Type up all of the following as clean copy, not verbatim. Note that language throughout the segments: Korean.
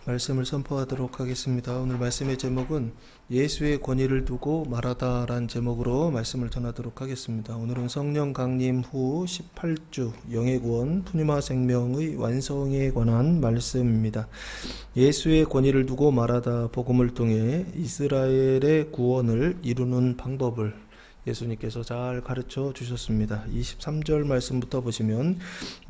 말씀을 선포하도록 하겠습니다. 오늘 말씀의 제목은 예수의 권위를 두고 말하다 라는 제목으로 말씀을 전하도록 하겠습니다. 오늘은 성령 강림 후 18주 영의 구원 푸니마 생명의 완성에 관한 말씀입니다. 예수의 권위를 두고 말하다 복음을 통해 이스라엘의 구원을 이루는 방법을 예수님께서 잘 가르쳐 주셨습니다. 23절 말씀부터 보시면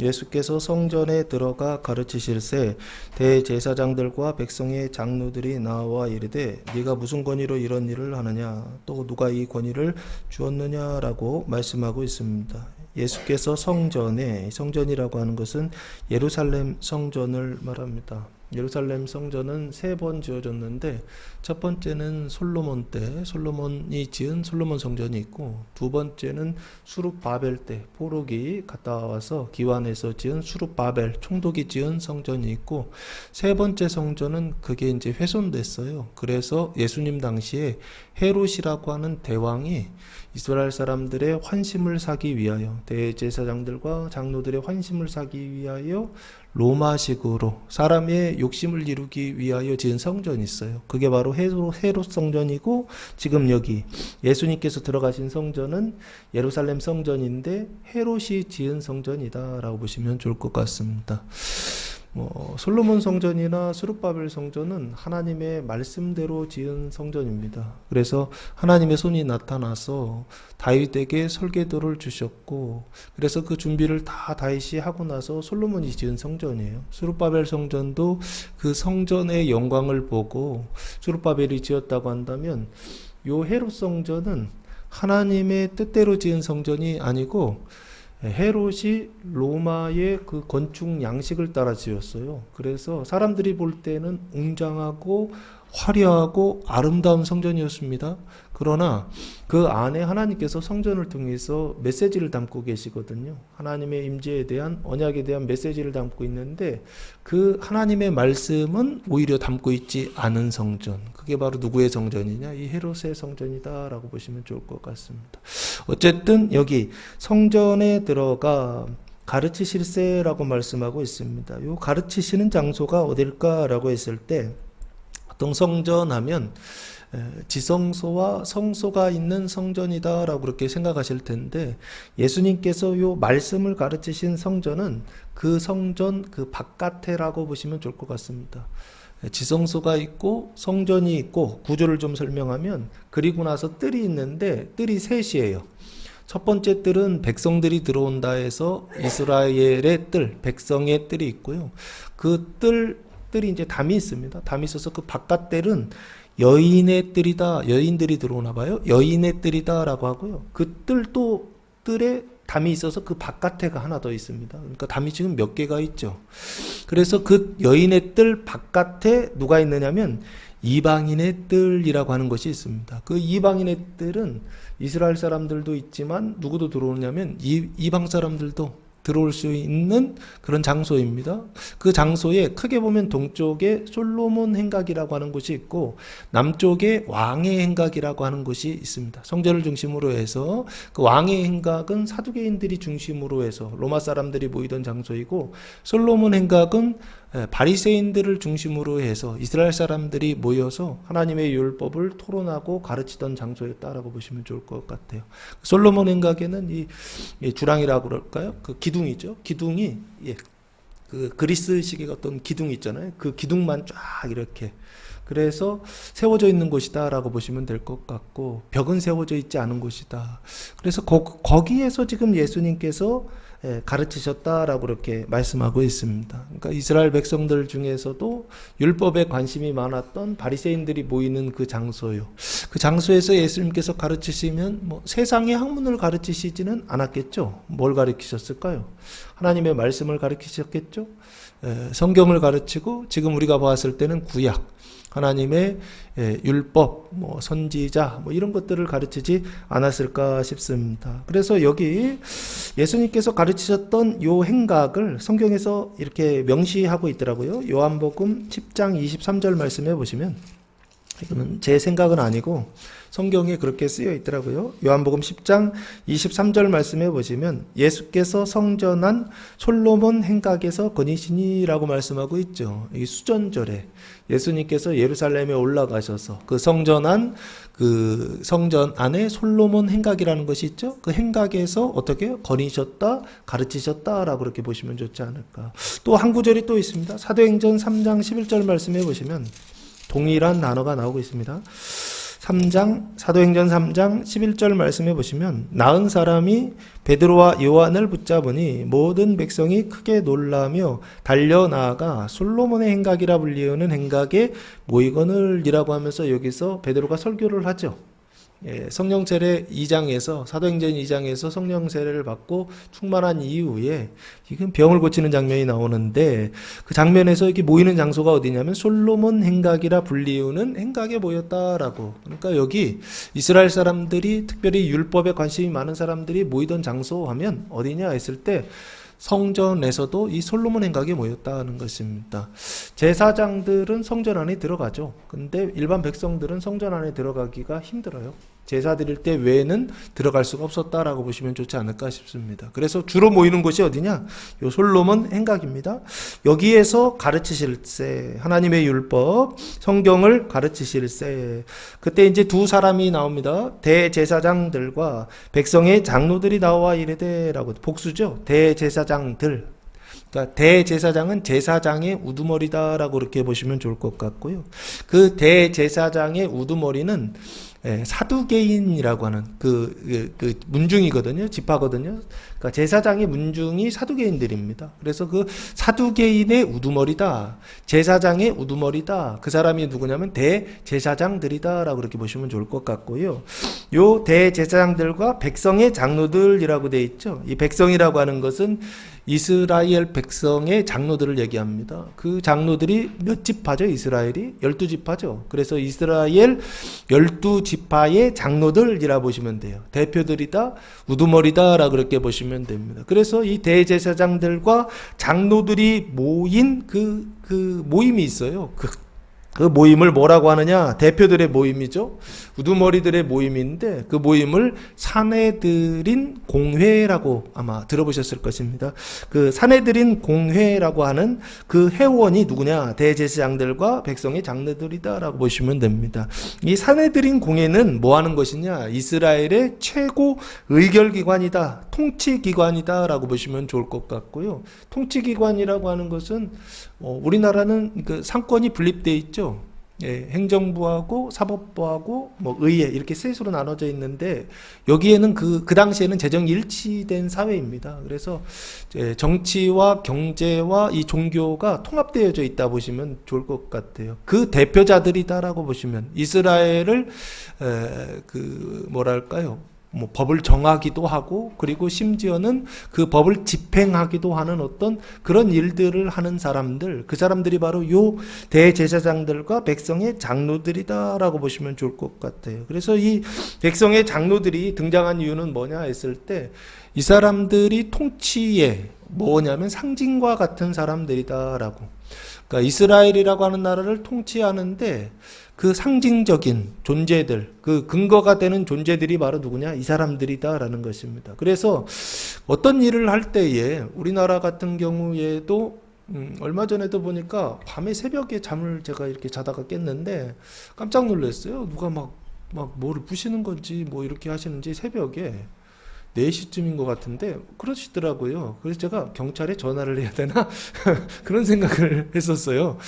예수께서 성전에 들어가 가르치실새 대제사장들과 백성의 장로들이 나와 이르되 네가 무슨 권위로 이런 일을 하느냐 또 누가 이 권위를 주었느냐라고 말씀하고 있습니다. 예수께서 성전이라고 하는 것은 예루살렘 성전을 말합니다. 예루살렘 성전은 3번 지어졌는데 첫 번째는 솔로몬 때 솔로몬이 지은 솔로몬 성전이 있고, 두 번째는 수룹바벨 때 포록이 갔다 와서 기완해서 지은 수룹바벨 총독이 지은 성전이 있고, 세 번째 성전은 그게 이제 훼손됐어요. 그래서 예수님 당시에 헤롯이라고 하는 대왕이 이스라엘 사람들의 환심을 사기 위하여, 대제사장들과 장로들의 환심을 사기 위하여 로마식으로 사람의 욕심을 이루기 위하여 지은 성전이 있어요. 그게 바로 헤롯 성전이고, 지금 여기 예수님께서 들어가신 성전은 예루살렘 성전인데 헤롯이 지은 성전이다 라고 보시면 좋을 것 같습니다. 솔로몬 성전이나 수룹바벨 성전은 하나님의 말씀대로 지은 성전입니다. 그래서 하나님의 손이 나타나서 다윗에게 설계도를 주셨고, 그래서 그 준비를 다 다윗이 하고 나서 솔로몬이 지은 성전이에요. 수룹바벨 성전도 그 성전의 영광을 보고 수룹바벨이 지었다고 한다면, 요 헤롯 성전은 하나님의 뜻대로 지은 성전이 아니고 헤롯이 로마의 그 건축 양식을 따라 지었어요. 그래서 사람들이 볼 때는 웅장하고 화려하고 아름다운 성전이었습니다. 그러나 그 안에 하나님께서 성전을 통해서 메시지를 담고 계시거든요. 하나님의 임재에 대한, 언약에 대한 메시지를 담고 있는데, 그 하나님의 말씀은 오히려 담고 있지 않은 성전, 그게 바로 누구의 성전이냐? 이 헤롯의 성전이다 라고 보시면 좋을 것 같습니다. 어쨌든 여기 성전에 들어가 가르치실세라고 말씀하고 있습니다. 이 가르치시는 장소가 어딜까라고 했을 때, 보통 성전 하면 지성소와 성소가 있는 성전이다 라고 그렇게 생각하실 텐데, 예수님께서 요 말씀을 가르치신 성전은 그 성전 그 바깥에라고 보시면 좋을 것 같습니다. 지성소가 있고 성전이 있고, 구조를 좀 설명하면, 그리고 나서 뜰이 있는데 뜰이 셋이에요. 첫 번째 뜰은 백성들이 들어온다 해서 이스라엘의 뜰, 백성의 뜰이 있고요. 그 뜰이 이제 담이 있습니다. 담이 있어서 그 바깥 뜰은 여인의 뜰이다, 여인들이 들어오나 봐요. 여인의 뜰이다 라고 하고요. 그 뜰도 뜰에 담이 있어서 그 바깥에가 하나 더 있습니다. 그러니까 담이 지금 몇 개가 있죠. 그래서 그 여인의 뜰 바깥에 누가 있느냐면 이방인의 뜰이라고 하는 것이 있습니다. 그 이방인의 뜰은 이스라엘 사람들도 있지만 누구도 들어오냐면 이방 사람들도 들어올 수 있는 그런 장소입니다. 그 장소에 크게 보면 동쪽에 솔로몬 행각이라고 하는 곳이 있고, 남쪽에 왕의 행각이라고 하는 곳이 있습니다. 성전을 중심으로 해서 그 왕의 행각은 사두개인들이 중심으로 해서 로마 사람들이 모이던 장소이고, 솔로몬 행각은 바리새인들을 중심으로 해서 이스라엘 사람들이 모여서 하나님의 율법을 토론하고 가르치던 장소였다라고 보시면 좋을 것 같아요. 솔로몬 행각에는 이 주랑이라고 그럴까요? 그 기둥이죠. 기둥이 그 그리스식의 어떤 기둥이 있잖아요. 그 기둥만 쫙 이렇게, 그래서 세워져 있는 곳이다라고 보시면 될 것 같고, 벽은 세워져 있지 않은 곳이다. 그래서 거기에서 지금 예수님께서 가르치셨다라고 그렇게 말씀하고 있습니다. 그러니까 이스라엘 백성들 중에서도 율법에 관심이 많았던 바리새인들이 모이는 그 장소요. 그 장소에서 예수님께서 가르치시면 세상의 학문을 가르치시지는 않았겠죠. 뭘 가르치셨을까요? 하나님의 말씀을 가르치셨겠죠. 성경을 가르치고, 지금 우리가 봤을 때는 구약, 하나님의 율법, 선지자, 이런 것들을 가르치지 않았을까 싶습니다. 그래서 여기 예수님께서 가르치셨던 요 행각을 성경에서 이렇게 명시하고 있더라고요. 요한복음 10장 23절 말씀해 보시면, 이거는 제 생각은 아니고 성경에 그렇게 쓰여 있더라고요. 요한복음 10장 23절 말씀해 보시면 예수께서 성전한 솔로몬 행각에서 거니시니라고 말씀하고 있죠. 이 수전절에 예수님께서 예루살렘에 올라가셔서 그 성전한 그 성전 안에 솔로몬 행각이라는 것이 있죠. 그 행각에서 어떻게 거니셨다, 가르치셨다라고 그렇게 보시면 좋지 않을까. 또 한 구절이 또 있습니다. 사도행전 3장 11절 말씀해 보시면 동일한 단어가 나오고 있습니다. 사도행전 3장 11절 말씀해 보시면 나은 사람이 베드로와 요한을 붙잡으니 모든 백성이 크게 놀라며 달려나아가 솔로몬의 행각이라 불리우는 행각에 모이거늘이라고 하면서 여기서 베드로가 설교를 하죠. 성령 세례 2장에서 사도행전 2장에서 성령 세례를 받고 충만한 이후에 이건 병을 고치는 장면이 나오는데 그 장면에서 이렇게 모이는 장소가 어디냐면 솔로몬 행각이라 불리우는 행각에 모였다라고. 그러니까 여기 이스라엘 사람들이 특별히 율법에 관심이 많은 사람들이 모이던 장소 하면 어디냐 했을 때 성전에서도 이 솔로몬 행각에 모였다는 것입니다. 제사장들은 성전 안에 들어가죠. 근데 일반 백성들은 성전 안에 들어가기가 힘들어요. 제사 드릴 때 외에는 들어갈 수가 없었다라고 보시면 좋지 않을까 싶습니다. 그래서 주로 모이는 곳이 어디냐? 요 솔로몬 행각입니다. 여기에서 가르치실세, 하나님의 율법, 성경을 가르치실세. 그때 이제 두 사람이 나옵니다. 대제사장들과 백성의 장로들이 나와 이르되라고. 복수죠. 대제사장들. 그러니까 대제사장은 제사장의 우두머리다라고 그렇게 보시면 좋을 것 같고요. 그 대제사장의 우두머리는 사두개인이라고 하는 그 문중이거든요. 지파거든요. 그러니까 제사장의 문중이 사두개인들입니다. 그래서 그 사두개인의 우두머리다, 제사장의 우두머리다. 그 사람이 누구냐면 대제사장들이다라고 그렇게 보시면 좋을 것 같고요. 요 대제사장들과 백성의 장로들이라고 돼 있죠. 이 백성이라고 하는 것은 이스라엘 백성의 장로들을 얘기합니다. 그 장로들이 몇 지파죠? 이스라엘이 12지파죠. 그래서 이스라엘 12지파의 장로들이라 보시면 돼요. 대표들이다, 우두머리다라고 그렇게 보시면 됩니다. 그래서 이 대제사장들과 장로들이 모인 그 모임이 있어요. 그 모임을 뭐라고 하느냐? 대표들의 모임이죠. 우두머리들의 모임인데 그 모임을 사내들인 공회라고 아마 들어보셨을 것입니다. 그 사내들인 공회라고 하는 그 회원이 누구냐? 대제사장들과 백성의 장로들이다라고 보시면 됩니다. 이 사내들인 공회는 뭐 하는 것이냐? 이스라엘의 최고 의결기관이다, 통치기관이다라고 보시면 좋을 것 같고요. 통치기관이라고 하는 것은 우리나라는 그 상권이 분립되어 있죠. 행정부하고 사법부하고 뭐 의회 이렇게 셋으로 나눠져 있는데 여기에는 그 당시에는 재정이 일치된 사회입니다. 그래서 정치와 경제와 이 종교가 통합되어져 있다 보시면 좋을 것 같아요. 그 대표자들이다라고 보시면 이스라엘을 뭐랄까요? 뭐 법을 정하기도 하고 그리고 심지어는 그 법을 집행하기도 하는 어떤 그런 일들을 하는 사람들, 그 사람들이 바로 요 대제사장들과 백성의 장로들이다라고 보시면 좋을 것 같아요. 그래서 이 백성의 장로들이 등장한 이유는 뭐냐 했을 때 이 사람들이 통치에 뭐냐면 상징과 같은 사람들이다라고. 그러니까 이스라엘이라고 하는 나라를 통치하는데 그 상징적인 존재들, 그 근거가 되는 존재들이 바로 누구냐? 이 사람들이다라는 것입니다. 그래서 어떤 일을 할 때에 우리나라 같은 경우에도 얼마 전에도 보니까 밤에 새벽에 잠을 제가 이렇게 자다가 깼는데 깜짝 놀랐어요. 누가 막 뭐를 부시는 건지 뭐 이렇게 하시는지 새벽에 4시쯤인 것 같은데 그러시더라고요. 그래서 제가 경찰에 전화를 해야 되나? 그런 생각을 했었어요.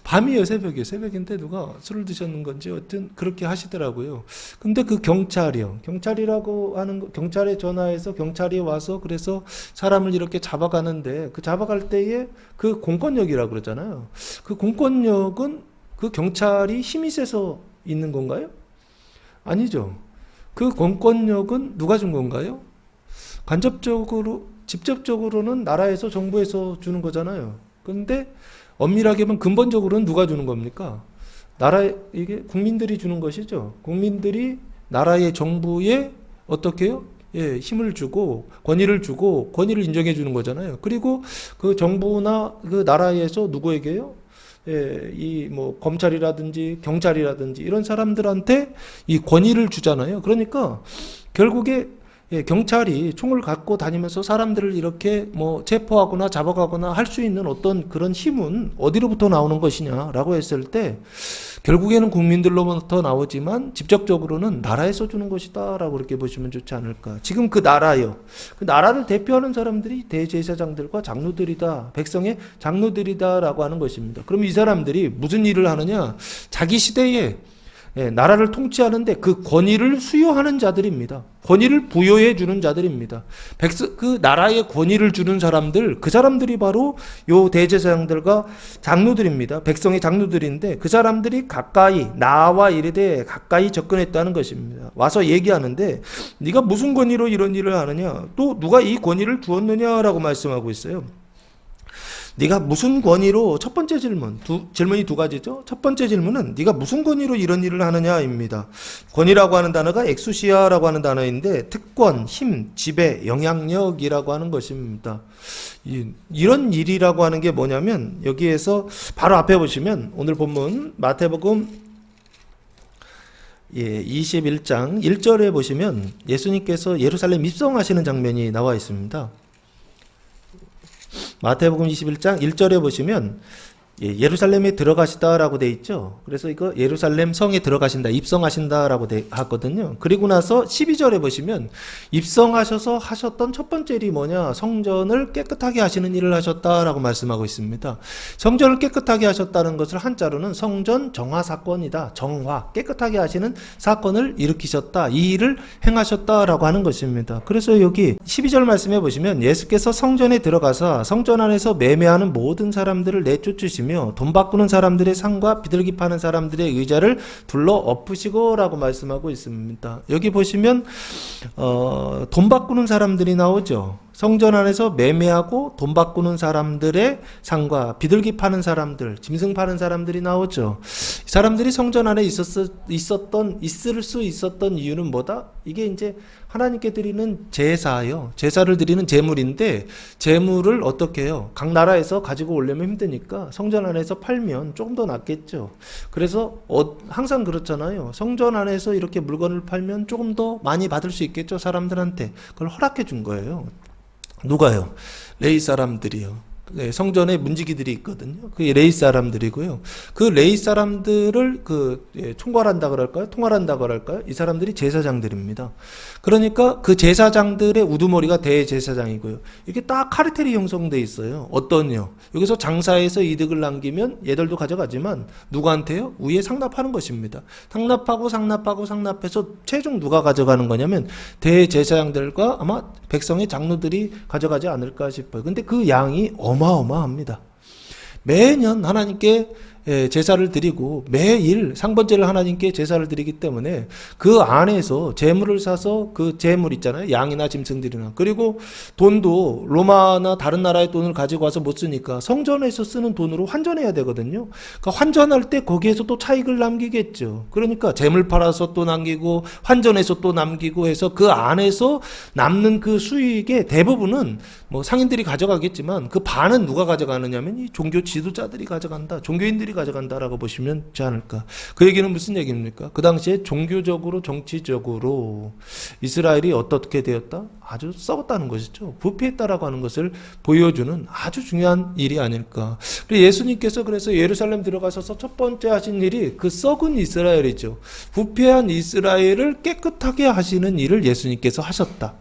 밤이에요. 새벽인데 누가 술을 드셨는 건지 어쨌든 그렇게 하시더라고요. 근데 그 경찰이라고 하는 거, 경찰에 전화해서 경찰이 와서 그래서 사람을 이렇게 잡아가는데 그 잡아갈 때에 그 공권력이라고 그러잖아요. 그 공권력은 그 경찰이 힘이 세서 있는 건가요? 아니죠. 그 공권력은 누가 준 건가요? 간접적으로, 직접적으로는 나라에서 정부에서 주는 거잖아요. 그런데 엄밀하게 보면 근본적으로는 누가 주는 겁니까? 이게 국민들이 주는 것이죠. 국민들이 나라의 정부에 어떻게 해요? 힘을 주고 권위를 인정해 주는 거잖아요. 그리고 그 정부나 그 나라에서 누구에게요? 이 뭐 검찰이라든지 경찰이라든지 이런 사람들한테 이 권위를 주잖아요. 그러니까 결국에 경찰이 총을 갖고 다니면서 사람들을 이렇게 뭐 체포하거나 잡아가거나 할 수 있는 어떤 그런 힘은 어디로부터 나오는 것이냐라고 했을 때 결국에는 국민들로부터 나오지만 직접적으로는 나라에서 주는 것이다라고 이렇게 보시면 좋지 않을까. 지금 그 나라요. 그 나라를 대표하는 사람들이 대제사장들과 장로들이다. 백성의 장로들이다라고 하는 것입니다. 그럼 이 사람들이 무슨 일을 하느냐? 자기 시대에 나라를 통치하는데 그 권위를 수여하는 자들입니다. 권위를 부여해 주는 자들입니다. 그 나라의 권위를 주는 사람들, 그 사람들이 바로 요 대제사장들과 장로들입니다. 백성의 장로들인데 그 사람들이 가까이 나와 이르되 가까이 접근했다는 것입니다. 와서 얘기하는데 네가 무슨 권위로 이런 일을 하느냐? 또 누가 이 권위를 주었느냐라고 말씀하고 있어요. 네가 무슨 권위로, 첫 번째 질문이 두 가지죠. 첫 번째 질문은 네가 무슨 권위로 이런 일을 하느냐입니다. 권위라고 하는 단어가 엑수시아라고 하는 단어인데 특권, 힘, 지배, 영향력이라고 하는 것입니다. 이런 일이라고 하는 게 뭐냐면 여기에서 바로 앞에 보시면 오늘 본문 마태복음 21장 1절에 보시면 예수님께서 예루살렘 입성하시는 장면이 나와 있습니다. 마태복음 21장 1절에 보시면 예루살렘에 들어가시다라고 돼 있죠. 그래서 이거 예루살렘 성에 들어가신다, 입성하신다라고 하거든요. 그리고 나서 12절에 보시면 입성하셔서 하셨던 첫 번째 일이 뭐냐? 성전을 깨끗하게 하시는 일을 하셨다라고 말씀하고 있습니다. 성전을 깨끗하게 하셨다는 것을 한자로는 성전 정화 사건이다. 정화, 깨끗하게 하시는 사건을 일으키셨다. 이 일을 행하셨다라고 하는 것입니다. 그래서 여기 12절 말씀해 보시면 예수께서 성전에 들어가서 성전 안에서 매매하는 모든 사람들을 내쫓으시며 돈 바꾸는 사람들의 상과 비둘기 파는 사람들의 의자를 둘러 엎으시고 라고 말씀하고 있습니다. 여기 보시면 돈 바꾸는 사람들이 나오죠. 성전 안에서 매매하고 돈 바꾸는 사람들의 상과 비둘기 파는 사람들, 짐승 파는 사람들이 나오죠. 이 사람들이 성전 안에 있을 수 있었던 이유는 뭐다? 이게 이제 하나님께 드리는 제사요. 제사를 드리는 제물인데 제물을 어떻게 해요? 각 나라에서 가지고 오려면 힘드니까 성전 안에서 팔면 조금 더 낫겠죠. 그래서 항상 그렇잖아요. 성전 안에서 이렇게 물건을 팔면 조금 더 많이 받을 수 있겠죠. 사람들한테. 그걸 허락해 준 거예요. 누가요? 레위 사람들이요. 네, 성전에 문지기들이 있거든요. 그게 레위 사람들이고요. 그 레위 사람들을 총괄한다 그럴까요? 통할한다 그럴까요? 이 사람들이 제사장들입니다. 그러니까 그 제사장들의 우두머리가 대제사장이고요. 이게 딱 카르텔이 형성돼 있어요. 어떤요? 여기서 장사해서 이득을 남기면 얘들도 가져가지만 누구한테요? 위에 상납하는 것입니다. 상납해서 최종 누가 가져가는 거냐면 대제사장들과 아마 백성의 장로들이 가져가지 않을까 싶어요. 근데 그 양이 어마어마합니다. 매년 하나님께 제사를 드리고 매일 상번제를 하나님께 제사를 드리기 때문에 그 안에서 재물을 사서 그 재물 있잖아요. 양이나 짐승들이나. 그리고 돈도 로마나 다른 나라의 돈을 가지고 와서 못 쓰니까 성전에서 쓰는 돈으로 환전해야 되거든요. 그러니까 환전할 때 거기에서 또 차익을 남기겠죠. 그러니까 재물 팔아서 또 남기고 환전해서 또 남기고 해서 그 안에서 남는 그 수익의 대부분은 뭐 상인들이 가져가겠지만 그 반은 누가 가져가느냐면 이 종교 지도자들이 가져간다. 종교인들이 가져간다라고 보시면 되지 않을까. 그 얘기는 무슨 얘기입니까? 그 당시에 종교적으로 정치적으로 이스라엘이 어떻게 되었다? 아주 썩었다는 것이죠. 부패했다라고 하는 것을 보여주는 아주 중요한 일이 아닐까. 예수님께서 그래서 예루살렘 들어가셔서 첫 번째 하신 일이 그 썩은 이스라엘이죠. 부패한 이스라엘을 깨끗하게 하시는 일을 예수님께서 하셨다.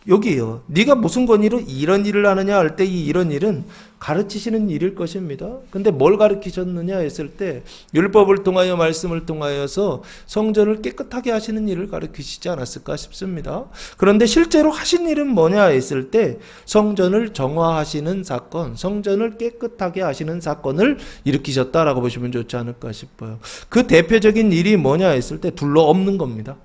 여기요. 네가 무슨 권위로 이런 일을 하느냐 할 때 이 이런 일은 가르치시는 일일 것입니다. 근데 뭘 가르치셨느냐 했을 때 율법을 통하여 말씀을 통하여서 성전을 깨끗하게 하시는 일을 가르치시지 않았을까 싶습니다. 그런데 실제로 하신 일은 뭐냐 했을 때 성전을 정화하시는 사건, 성전을 깨끗하게 하시는 사건을 일으키셨다라고 보시면 좋지 않을까 싶어요. 그 대표적인 일이 뭐냐 했을 때 둘러 엎는 겁니다.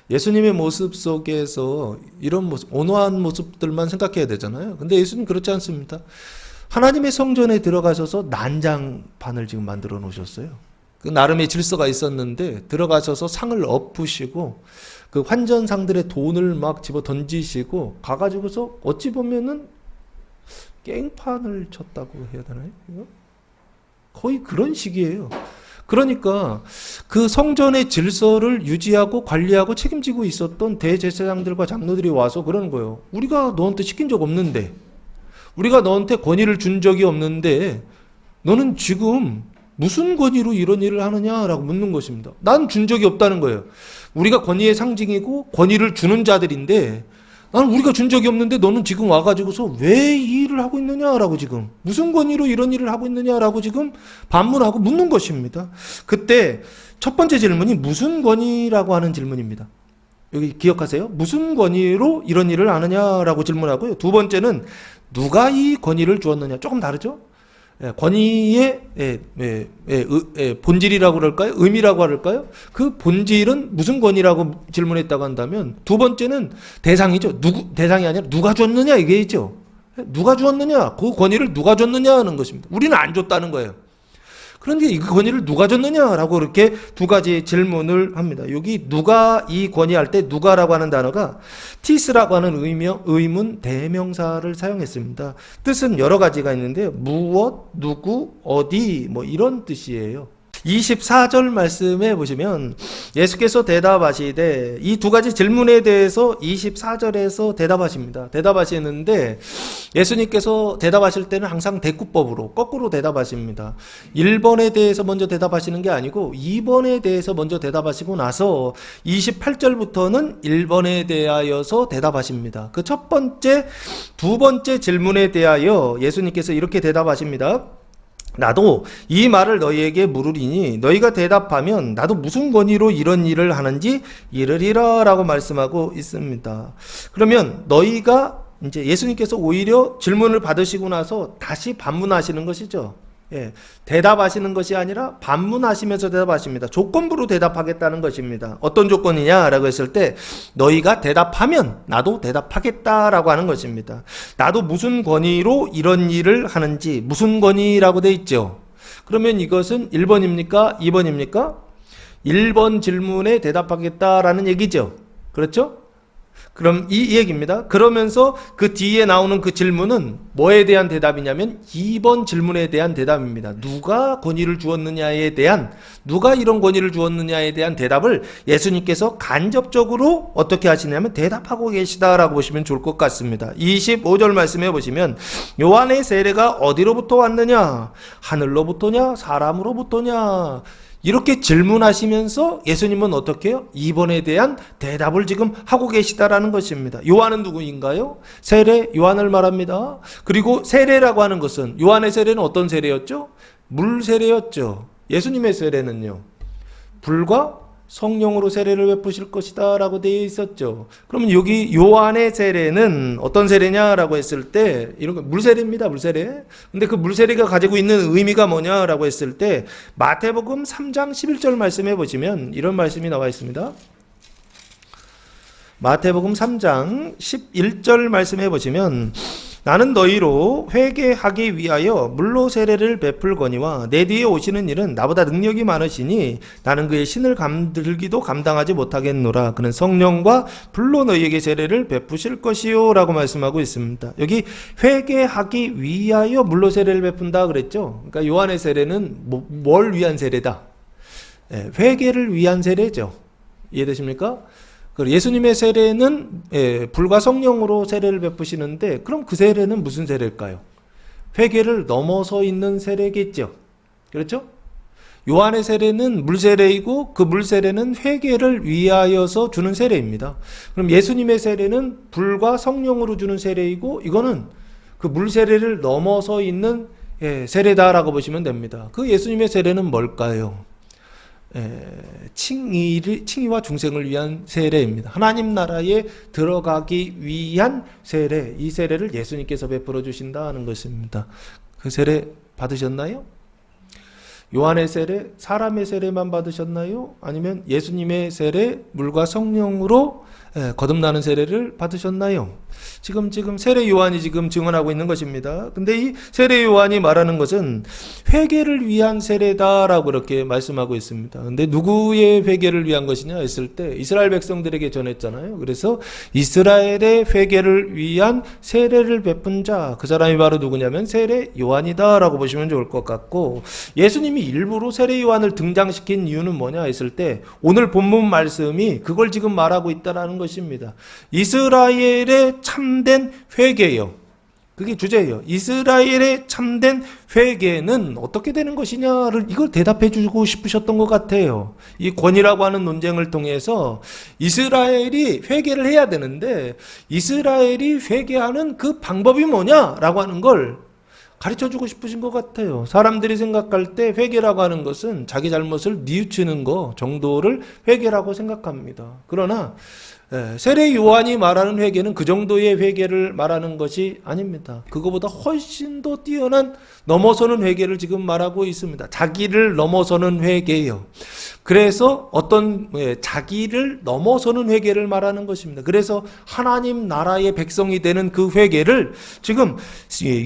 예수님의 모습 속에서 이런 모습, 온화한 모습들만 생각해야 되잖아요. 근데 예수님 그렇지 않습니다. 하나님의 성전에 들어가셔서 난장판을 지금 만들어 놓으셨어요. 그 나름의 질서가 있었는데 들어가셔서 상을 엎으시고 그 환전상들의 돈을 막 집어 던지시고 가가지고서 어찌 보면은 깽판을 쳤다고 해야 되나요? 이거? 거의 그런 식이에요. 그러니까 그 성전의 질서를 유지하고 관리하고 책임지고 있었던 대제사장들과 장로들이 와서 그러는 거예요. 우리가 너한테 시킨 적 없는데, 우리가 너한테 권위를 준 적이 없는데 너는 지금 무슨 권위로 이런 일을 하느냐라고 묻는 것입니다. 난 준 적이 없다는 거예요. 우리가 권위의 상징이고 권위를 주는 자들인데 나는 우리가 준 적이 없는데 너는 지금 와가지고서 왜 이 일을 하고 있느냐라고 지금 무슨 권위로 이런 일을 하고 있느냐라고 지금 반문하고 묻는 것입니다. 그때 첫 번째 질문이 무슨 권위라고 하는 질문입니다. 여기 기억하세요? 무슨 권위로 이런 일을 하느냐라고 질문하고요. 두 번째는 누가 이 권위를 주었느냐. 조금 다르죠? 권위의 본질이라고 그럴까요? 의미라고 할까요? 그 본질은 무슨 권위라고 질문했다고 한다면 두 번째는 대상이죠. 대상이 아니라 누가 줬느냐 이게죠. 누가 주었느냐, 그 권위를 누가 줬느냐 하는 것입니다. 우리는 안 줬다는 거예요. 그런데 이 권위를 누가 줬느냐라고 이렇게 두 가지 질문을 합니다. 여기 누가 이 권위할 때 누가라고 하는 단어가 티스라고 하는 의문 대명사를 사용했습니다. 뜻은 여러 가지가 있는데요. 무엇, 누구, 어디 뭐 이런 뜻이에요. 24절 말씀에 보시면 예수께서 대답하시되 이 두 가지 질문에 대해서 24절에서 대답하십니다. 대답하시는데 예수님께서 대답하실 때는 항상 대꾸법으로 거꾸로 대답하십니다. 1번에 대해서 먼저 대답하시는 게 아니고 2번에 대해서 먼저 대답하시고 나서 28절부터는 1번에 대하여서 대답하십니다. 그 첫 번째, 두 번째 질문에 대하여 예수님께서 이렇게 대답하십니다. 나도 이 말을 너희에게 물으리니 너희가 대답하면 나도 무슨 권위로 이런 일을 하는지 이르리라 라고 말씀하고 있습니다. 그러면 너희가 이제 예수님께서 오히려 질문을 받으시고 나서 다시 반문하시는 것이죠. 대답하시는 것이 아니라 반문하시면서 대답하십니다. 조건부로 대답하겠다는 것입니다. 어떤 조건이냐라고 했을 때 너희가 대답하면 나도 대답하겠다라고 하는 것입니다. 나도 무슨 권위로 이런 일을 하는지 무슨 권위라고 돼 있죠. 그러면 이것은 1번입니까? 2번입니까? 1번 질문에 대답하겠다라는 얘기죠. 그렇죠? 그럼 이 얘기입니다. 그러면서 그 뒤에 나오는 그 질문은 뭐에 대한 대답이냐면 2번 질문에 대한 대답입니다. 누가 권위를 주었느냐에 대한, 누가 이런 권위를 주었느냐에 대한 대답을 예수님께서 간접적으로 어떻게 하시냐면 대답하고 계시다라고 보시면 좋을 것 같습니다. 25절 말씀해 보시면 요한의 세례가 어디로부터 왔느냐? 하늘로부터냐? 사람으로부터냐? 이렇게 질문하시면서 예수님은 어떻게 해요? 2번에 대한 대답을 지금 하고 계시다라는 것입니다. 요한은 누구인가요? 세례 요한을 말합니다. 그리고 세례라고 하는 것은 요한의 세례는 어떤 세례였죠? 물 세례였죠. 예수님의 세례는요. 불과 성령으로 세례를 베푸실 것이다 라고 되어 있었죠. 그러면 여기 요한의 세례는 어떤 세례냐라고 했을 때 이런 거 물세례입니다. 물세례. 근데 그 물세례가 가지고 있는 의미가 뭐냐라고 했을 때 마태복음 3장 11절 말씀해 보시면 이런 말씀이 나와 있습니다. 마태복음 3장 11절 말씀해 보시면 나는 너희로 회개하기 위하여 물로 세례를 베풀거니와 내 뒤에 오시는 일은 나보다 능력이 많으시니 나는 그의 신을 들기도 감당하지 못하겠노라. 그는 성령과 불로 너희에게 세례를 베푸실 것이요 라고 말씀하고 있습니다. 여기 회개하기 위하여 물로 세례를 베푼다 그랬죠. 그러니까 요한의 세례는 뭘 위한 세례다? 회개를 위한 세례죠. 이해되십니까? 예수님의 세례는 불과 성령으로 세례를 베푸시는데 그럼 그 세례는 무슨 세례일까요? 회개를 넘어서 있는 세례겠죠. 그렇죠? 요한의 세례는 물세례이고 그 물세례는 회개를 위하여서 주는 세례입니다. 그럼 예수님의 세례는 불과 성령으로 주는 세례이고 이거는 그 물세례를 넘어서 있는 세례다라고 보시면 됩니다. 그 예수님의 세례는 뭘까요? 칭의와 중생을 위한 세례입니다. 하나님 나라에 들어가기 위한 세례, 이 세례를 예수님께서 베풀어 주신다는 것입니다. 그 세례 받으셨나요? 요한의 세례, 사람의 세례만 받으셨나요? 아니면 예수님의 세례, 물과 성령으로 거듭나는 세례를 받으셨나요? 지금 세례 요한이 지금 증언하고 있는 것입니다. 근데 이 세례 요한이 말하는 것은 회개를 위한 세례다라고 이렇게 말씀하고 있습니다. 근데 누구의 회개를 위한 것이냐 했을 때 이스라엘 백성들에게 전했잖아요. 그래서 이스라엘의 회개를 위한 세례를 베푼 자, 그 사람이 바로 누구냐면 세례 요한이다라고 보시면 좋을 것 같고, 예수님이 일부러 세례 요한을 등장시킨 이유는 뭐냐 했을 때 오늘 본문 말씀이 그걸 지금 말하고 있다라는 것입니다. 이스라엘의 참된 회개요. 그게 주제예요. 이스라엘의 참된 회개는 어떻게 되는 것이냐를 이걸 대답해 주고 싶으셨던 것 같아요. 이 권위라고 하는 논쟁을 통해서 이스라엘이 회개를 해야 되는데 이스라엘이 회개하는 그 방법이 뭐냐라고 하는 걸 가르쳐 주고 싶으신 것 같아요. 사람들이 생각할 때 회개라고 하는 것은 자기 잘못을 뉘우치는 거 정도를 회개라고 생각합니다. 그러나 세례 요한이 말하는 회개는 그 정도의 회개를 말하는 것이 아닙니다. 그거보다 훨씬 더 뛰어난 넘어서는 회개를 지금 말하고 있습니다. 자기를 넘어서는 회개예요. 그래서 자기를 넘어서는 회개를 말하는 것입니다. 그래서 하나님 나라의 백성이 되는 그 회개를 지금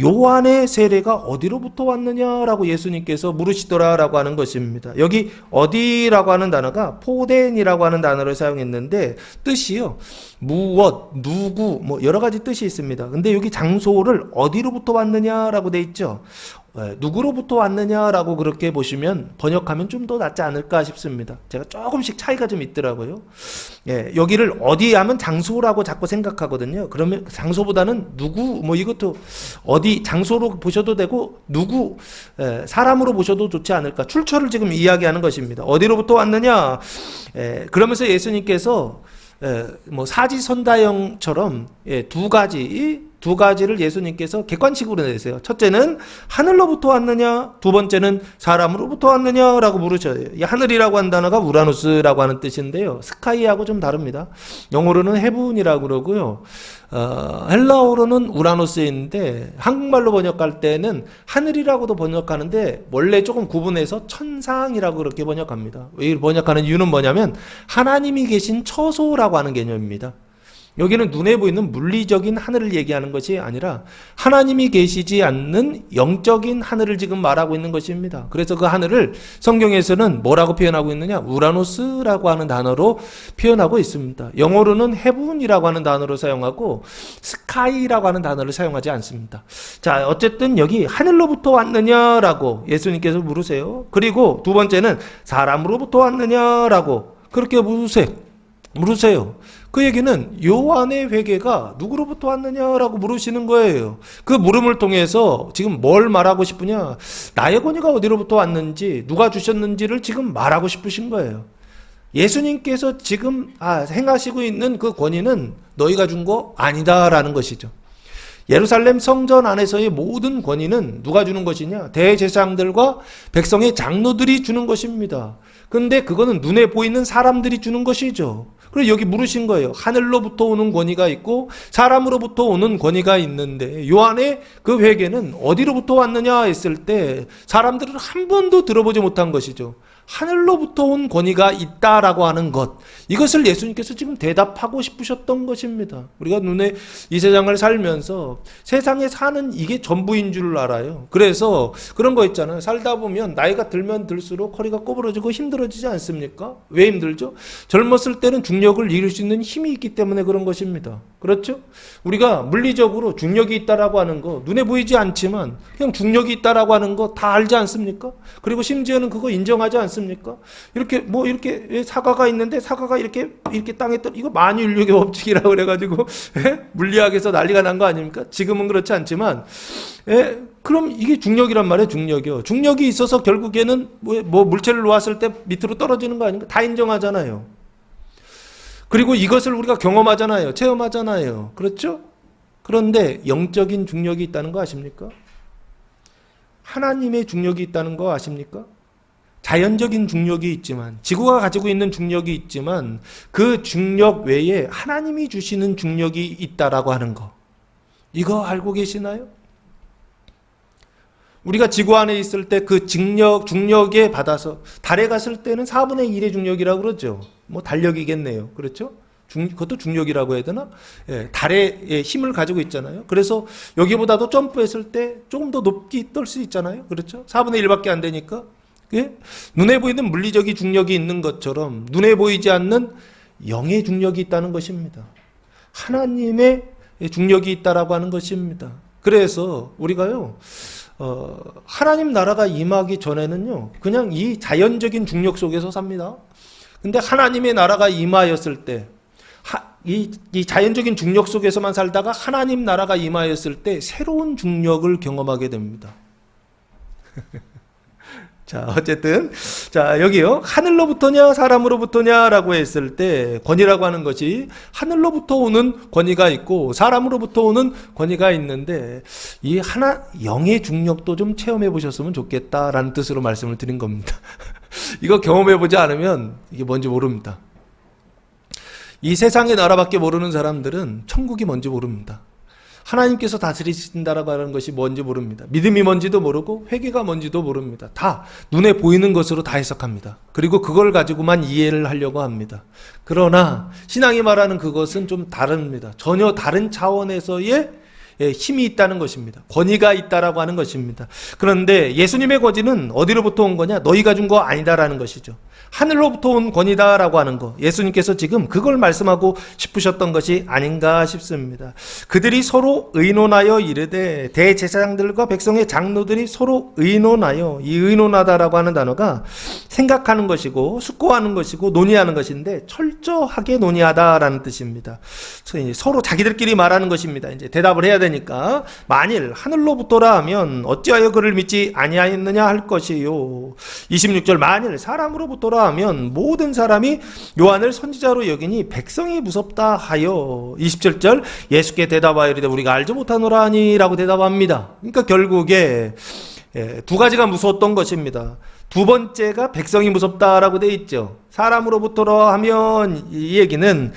요한의 세례가 어디로부터 왔느냐라고 예수님께서 물으시더라라고 하는 것입니다. 여기 어디라고 하는 단어가 포덴이라고 하는 단어를 사용했는데 뜻이요, 무엇, 누구, 여러 가지 뜻이 있습니다. 근데 여기 장소를 어디로부터 왔느냐라고 돼 있죠. 누구로부터 왔느냐라고 그렇게 보시면 번역하면 좀 더 낫지 않을까 싶습니다. 제가 조금씩 차이가 좀 있더라고요. 여기를 어디 하면 장소라고 자꾸 생각하거든요. 그러면 장소보다는 누구, 이것도 어디, 장소로 보셔도 되고 누구, 사람으로 보셔도 좋지 않을까. 출처를 지금 이야기하는 것입니다. 어디로부터 왔느냐. 그러면서 예수님께서 사지선다형처럼 두 가지를 예수님께서 객관식으로 내세요. 첫째는 하늘로부터 왔느냐, 두 번째는 사람으로부터 왔느냐라고 물으셔요. 이 하늘이라고 한 단어가 우라노스라고 하는 뜻인데요. 스카이하고 좀 다릅니다. 영어로는 헤븐이라고 그러고요. 헬라어로는 우라노스인데 한국말로 번역할 때는 하늘이라고도 번역하는데 원래 조금 구분해서 천상이라고 그렇게 번역합니다. 이 번역하는 이유는 뭐냐면 하나님이 계신 처소라고 하는 개념입니다. 여기는 눈에 보이는 물리적인 하늘을 얘기하는 것이 아니라 하나님이 계시지 않는 영적인 하늘을 지금 말하고 있는 것입니다. 그래서 그 하늘을 성경에서는 뭐라고 표현하고 있느냐? 우라노스라고 하는 단어로 표현하고 있습니다. 영어로는 헤븐이라고 하는 단어로 사용하고 스카이라고 하는 단어를 사용하지 않습니다. 자, 어쨌든 여기 하늘로부터 왔느냐라고 예수님께서 물으세요. 그리고 두 번째는 사람으로부터 왔느냐라고 그렇게 물으세요. 그 얘기는 요한의 회개가 누구로부터 왔느냐라고 물으시는 거예요. 그 물음을 통해서 지금 뭘 말하고 싶으냐? 나의 권위가 어디로부터 왔는지, 누가 주셨는지를 지금 말하고 싶으신 거예요. 예수님께서 지금 행하시고 있는 그 권위는 너희가 준 거 아니다라는 것이죠. 예루살렘 성전 안에서의 모든 권위는 누가 주는 것이냐? 대제사장들과 백성의 장로들이 주는 것입니다. 그런데 그거는 눈에 보이는 사람들이 주는 것이죠. 그리고 여기 물으신 거예요. 하늘로부터 오는 권위가 있고 사람으로부터 오는 권위가 있는데 요한의 그 회개는 어디로부터 왔느냐 했을 때 사람들은 한 번도 들어보지 못한 것이죠. 하늘로부터 온 권위가 있다라고 하는 것, 이것을 예수님께서 지금 대답하고 싶으셨던 것입니다. 우리가 눈에 이 세상을 살면서 세상에 사는 이게 전부인 줄 알아요. 그래서 그런 거 있잖아요. 살다 보면 나이가 들면 들수록 허리가 꼬부러지고 힘들어지지 않습니까? 왜 힘들죠? 젊었을 때는 중력을 이길 수 있는 힘이 있기 때문에 그런 것입니다. 그렇죠? 우리가 물리적으로 중력이 있다라고 하는 거 눈에 보이지 않지만 그냥 중력이 있다라고 하는 거 다 알지 않습니까? 그리고 심지어는 그거 인정하지 않습니까? 이렇게 이렇게 사과가 있는데 사과가 이렇게 땅에 이거 만유인력의 법칙이라고 그래가지고 물리학에서 난리가 난 거 아닙니까? 지금은 그렇지 않지만 그럼 이게 중력이란 말이에요. 중력이요. 중력이 있어서 결국에는 물체를 놓았을 때 밑으로 떨어지는 거 아닙니까? 다 인정하잖아요. 그리고 이것을 우리가 경험하잖아요. 체험하잖아요. 그렇죠? 그런데 영적인 중력이 있다는 거 아십니까? 하나님의 중력이 있다는 거 아십니까? 자연적인 중력이 있지만, 지구가 가지고 있는 중력이 있지만 그 중력 외에 하나님이 주시는 중력이 있다라고 하는 거, 이거 알고 계시나요? 우리가 지구 안에 있을 때 그 중력에 받아서 달에 갔을 때는 4분의 1의 중력이라고 그러죠. 뭐 달력이겠네요. 그렇죠? 그것도 중력이라고 해야 되나? 예, 달에 힘을 가지고 있잖아요. 그래서 여기보다도 점프했을 때 조금 더 높이 뜰 수 있잖아요. 그렇죠? 4분의 1밖에 안 되니까. 예? 눈에 보이는 물리적인 중력이 있는 것처럼 눈에 보이지 않는 영의 중력이 있다는 것입니다. 하나님의 중력이 있다라고 하는 것입니다. 그래서 우리가요, 하나님 나라가 임하기 전에는요, 그냥 이 자연적인 중력 속에서 삽니다. 근데 하나님의 나라가 임하였을 때, 이 자연적인 중력 속에서만 살다가 하나님 나라가 임하였을 때 새로운 중력을 경험하게 됩니다. 자, 어쨌든, 자, 여기요. 하늘로부터냐, 사람으로부터냐라고 했을 때, 권위라고 하는 것이 하늘로부터 오는 권위가 있고, 사람으로부터 오는 권위가 있는데, 이 영의 중력도 좀 체험해 보셨으면 좋겠다라는 뜻으로 말씀을 드린 겁니다. 이거 경험해 보지 않으면 이게 뭔지 모릅니다. 이 세상의 나라밖에 모르는 사람들은 천국이 뭔지 모릅니다. 하나님께서 다스리신다라고 하는 것이 뭔지 모릅니다. 믿음이 뭔지도 모르고 회개가 뭔지도 모릅니다. 다 눈에 보이는 것으로 다 해석합니다. 그리고 그걸 가지고만 이해를 하려고 합니다. 그러나 신앙이 말하는 그것은 좀 다릅니다. 전혀 다른 차원에서의 힘이 있다는 것입니다. 권위가 있다라고 하는 것입니다. 그런데 예수님의 권위는 어디로부터 온 거냐? 너희가 준 거 아니다라는 것이죠. 하늘로부터 온 권위다라고 하는 거. 예수님께서 지금 그걸 말씀하고 싶으셨던 것이 아닌가 싶습니다. 그들이 서로 의논하여 이르되, 대제사장들과 백성의 장로들이 서로 의논하여, 이 의논하다라고 하는 단어가 생각하는 것이고 숙고하는 것이고 논의하는 것인데 철저하게 논의하다라는 뜻입니다. 서로 자기들끼리 말하는 것입니다. 이제 대답을 해야 되니까, 만일 하늘로부터라 하면 어찌하여 그를 믿지 아니하였느냐 할 것이요. 26절, 만일 사람으로부터라 하면 모든 사람이 요한을 선지자로 여기니 백성이 무섭다 하여. 27절, 예수께 대답하여 이르되 우리가 알지 못하노라 하니라고 대답합니다. 그러니까 결국에 두 가지가 무서웠던 것입니다. 두 번째가 백성이 무섭다라고 되어 있죠. 사람으로부터라 하면 이 얘기는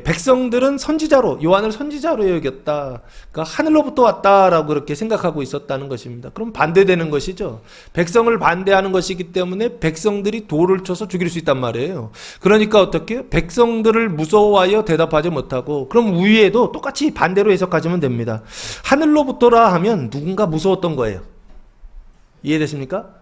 백성들은 선지자로, 요한을 선지자로 여겼다. 그러니까 하늘로부터 왔다라고 그렇게 생각하고 있었다는 것입니다. 그럼 반대되는 것이죠. 백성을 반대하는 것이기 때문에 백성들이 돌을 쳐서 죽일 수 있단 말이에요. 그러니까 어떻게 해요? 백성들을 무서워하여 대답하지 못하고, 그럼 위에도 똑같이 반대로 해석하시면 됩니다. 하늘로부터라 하면 누군가 무서웠던 거예요. 이해되십니까?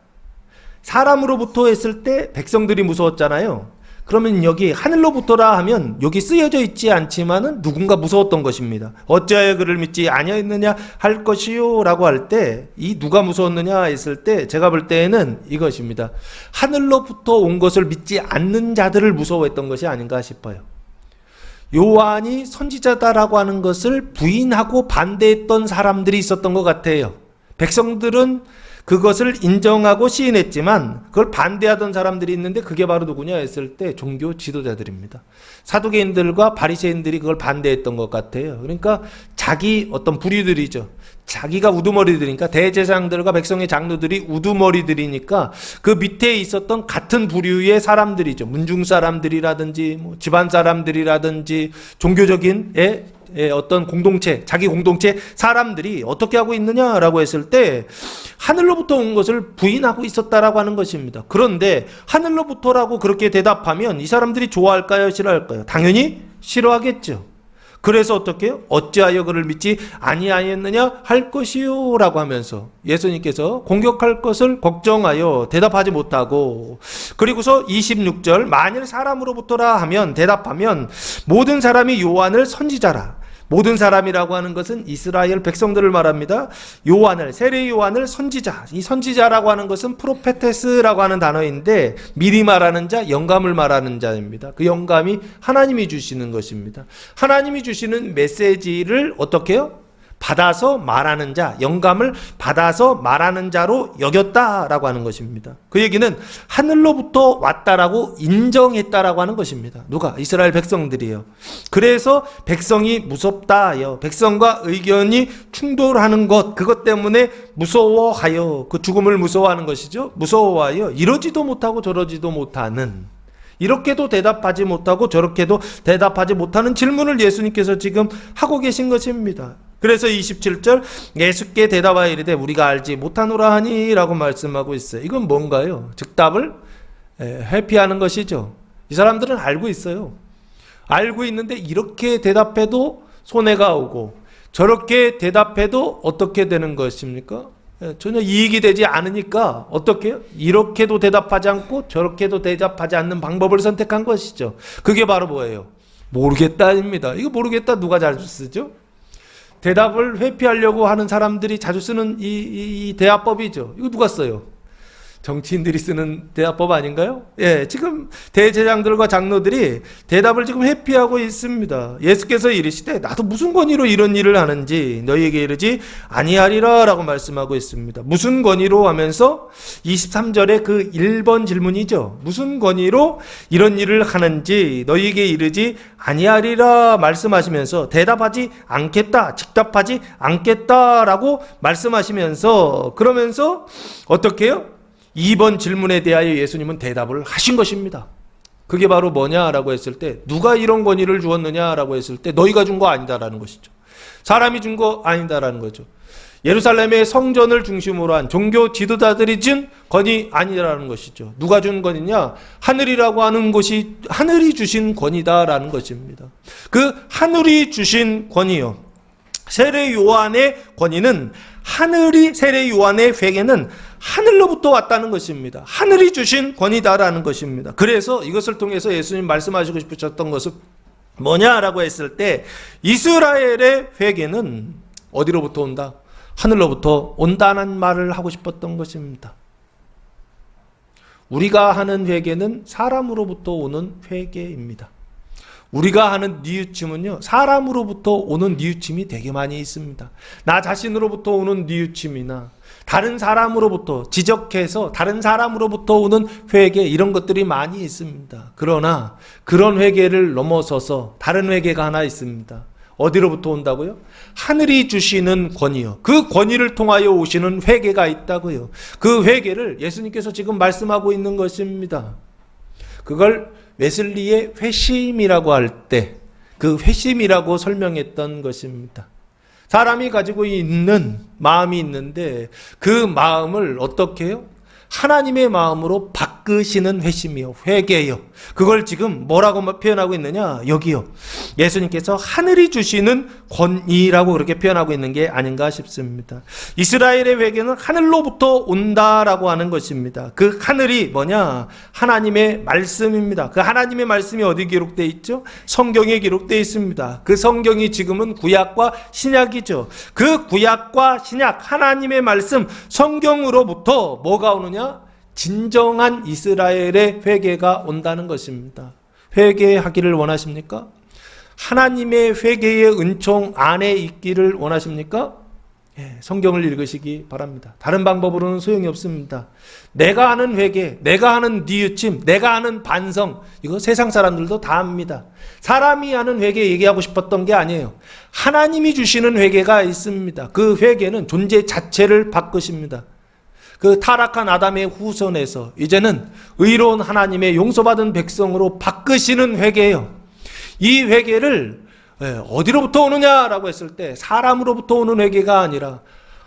사람으로부터 했을 때 백성들이 무서웠잖아요. 그러면 여기 하늘로부터라 하면 여기 쓰여져 있지 않지만은 누군가 무서웠던 것입니다. 어찌하여 그를 믿지 아니하였느냐 할 것이요 라고 할 때, 이 누가 무서웠느냐 했을 때 제가 볼 때에는 이것입니다. 하늘로부터 온 것을 믿지 않는 자들을 무서워했던 것이 아닌가 싶어요. 요한이 선지자다라고 하는 것을 부인하고 반대했던 사람들이 있었던 것 같아요. 백성들은 그것을 인정하고 시인했지만 그걸 반대하던 사람들이 있는데, 그게 바로 누구냐 했을 때 종교 지도자들입니다. 사두개인들과 바리새인들이 그걸 반대했던 것 같아요. 그러니까 자기 어떤 부류들이죠. 자기가 우두머리들이니까, 대제사장들과 백성의 장로들이 우두머리들이니까 그 밑에 있었던 같은 부류의 사람들이죠. 문중 사람들이라든지 뭐 집안 사람들이라든지 종교적인 어떤 공동체, 자기 공동체 사람들이 어떻게 하고 있느냐라고 했을 때 하늘로부터 온 것을 부인하고 있었다라고 하는 것입니다. 그런데 하늘로부터라고 그렇게 대답하면 이 사람들이 좋아할까요? 싫어할까요? 당연히 싫어하겠죠. 그래서 어떻게 해요? 어찌하여 그를 믿지 아니하였느냐 할 것이요 라고 하면서 예수님께서 공격할 것을 걱정하여 대답하지 못하고, 그리고서 26절, 만일 사람으로부터라 하면 대답하면 모든 사람이 요한을 선지자라. 모든 사람이라고 하는 것은 이스라엘 백성들을 말합니다. 요한을, 세례 요한을 선지자. 이 선지자라고 하는 것은 프로페테스라고 하는 단어인데 미리 말하는 자, 영감을 말하는 자입니다. 그 영감이 하나님이 주시는 것입니다. 하나님이 주시는 메시지를 어떻게 해요? 받아서 말하는 자, 영감을 받아서 말하는 자로 여겼다라고 하는 것입니다. 그 얘기는 하늘로부터 왔다라고 인정했다라고 하는 것입니다. 누가? 이스라엘 백성들이에요. 그래서 백성이 무섭다요. 백성과 의견이 충돌하는 것, 그것 때문에 무서워하여, 그 죽음을 무서워하는 것이죠. 무서워하여 이러지도 못하고 저러지도 못하는, 이렇게도 대답하지 못하고 저렇게도 대답하지 못하는 질문을 예수님께서 지금 하고 계신 것입니다. 그래서 27절 예수께 대답하여 이르되 우리가 알지 못하노라 하니 라고 말씀하고 있어요. 이건 뭔가요? 즉답을 회피하는 것이죠. 이 사람들은 알고 있어요. 알고 있는데 이렇게 대답해도 손해가 오고 저렇게 대답해도 어떻게 되는 것입니까? 전혀 이익이 되지 않으니까 어떻게 해요? 이렇게도 대답하지 않고 저렇게도 대답하지 않는 방법을 선택한 것이죠. 그게 바로 뭐예요? 모르겠다입니다. 이거 모르겠다 누가 자주 쓰죠? 대답을 회피하려고 하는 사람들이 자주 쓰는 이 대화법이죠. 이거 누가 써요? 정치인들이 쓰는 대화법 아닌가요? 예, 지금 대제장들과 장로들이 대답을 지금 회피하고 있습니다. 예수께서 이르시되 나도 무슨 권위로 이런 일을 하는지 너희에게 이르지 아니하리라 라고 말씀하고 있습니다. 무슨 권위로 하면서 23절에 그 1번 질문이죠. 무슨 권위로 이런 일을 하는지 너희에게 이르지 아니하리라 말씀하시면서 대답하지 않겠다, 즉답하지 않겠다라고 말씀하시면서 그러면서 어떻게 해요? 2번 질문에 대하여 예수님은 대답을 하신 것입니다. 그게 바로 뭐냐라고 했을 때 누가 이런 권위를 주었느냐라고 했을 때 너희가 준 거 아니다라는 것이죠. 사람이 준 거 아니다라는 거죠. 예루살렘의 성전을 중심으로 한 종교 지도자들이 준 권위 아니라는 것이죠. 누가 준 권위냐? 하늘이라고 하는 것이 하늘이 주신 권위다라는 것입니다. 그 하늘이 주신 권위요. 세례 요한의 권위는 세례 요한의 회개는 하늘로부터 왔다는 것입니다. 하늘이 주신 권위다라는 것입니다. 그래서 이것을 통해서 예수님 말씀하시고 싶으셨던 것은 뭐냐라고 했을 때 이스라엘의 회개는 어디로부터 온다? 하늘로부터 온다는 말을 하고 싶었던 것입니다. 우리가 하는 회개는 사람으로부터 오는 회개입니다. 우리가 하는 뉘우침은요, 사람으로부터 오는 뉘우침이 되게 많이 있습니다. 나 자신으로부터 오는 뉘우침이나 다른 사람으로부터 지적해서 다른 사람으로부터 오는 회개 이런 것들이 많이 있습니다. 그러나 그런 회개를 넘어서서 다른 회개가 하나 있습니다. 어디로부터 온다고요? 하늘이 주시는 권위요. 그 권위를 통하여 오시는 회개가 있다고요. 그 회개를 예수님께서 지금 말씀하고 있는 것입니다. 그걸 웨슬리의 회심이라고 할 때 그 회심이라고 설명했던 것입니다. 사람이 가지고 있는 마음이 있는데 그 마음을 어떻게 해요? 하나님의 마음으로 바꾸시는 회심이요, 회개요. 그걸 지금 뭐라고 표현하고 있느냐? 여기요. 예수님께서 하늘이 주시는 권위라고 그렇게 표현하고 있는 게 아닌가 싶습니다. 이스라엘의 회개는 하늘로부터 온다라고 하는 것입니다. 그 하늘이 뭐냐? 하나님의 말씀입니다. 그 하나님의 말씀이 어디 기록되어 있죠? 성경에 기록되어 있습니다. 그 성경이 지금은 구약과 신약이죠. 그 구약과 신약, 하나님의 말씀, 성경으로부터 뭐가 오느냐? 진정한 이스라엘의 회개가 온다는 것입니다. 회개하기를 원하십니까? 하나님의 회개의 은총 안에 있기를 원하십니까? 성경을 읽으시기 바랍니다. 다른 방법으로는 소용이 없습니다. 내가 하는 회개, 내가 하는 뉘우침, 내가 하는 반성, 이거 세상 사람들도 다 합니다. 사람이 하는 회개 얘기하고 싶었던 게 아니에요. 하나님이 주시는 회개가 있습니다. 그 회개는 존재 자체를 바꾸십니다. 그 타락한 아담의 후손에서 이제는 의로운 하나님의 용서받은 백성으로 바꾸시는 회개예요. 이 회개를 어디로부터 오느냐라고 했을 때 사람으로부터 오는 회개가 아니라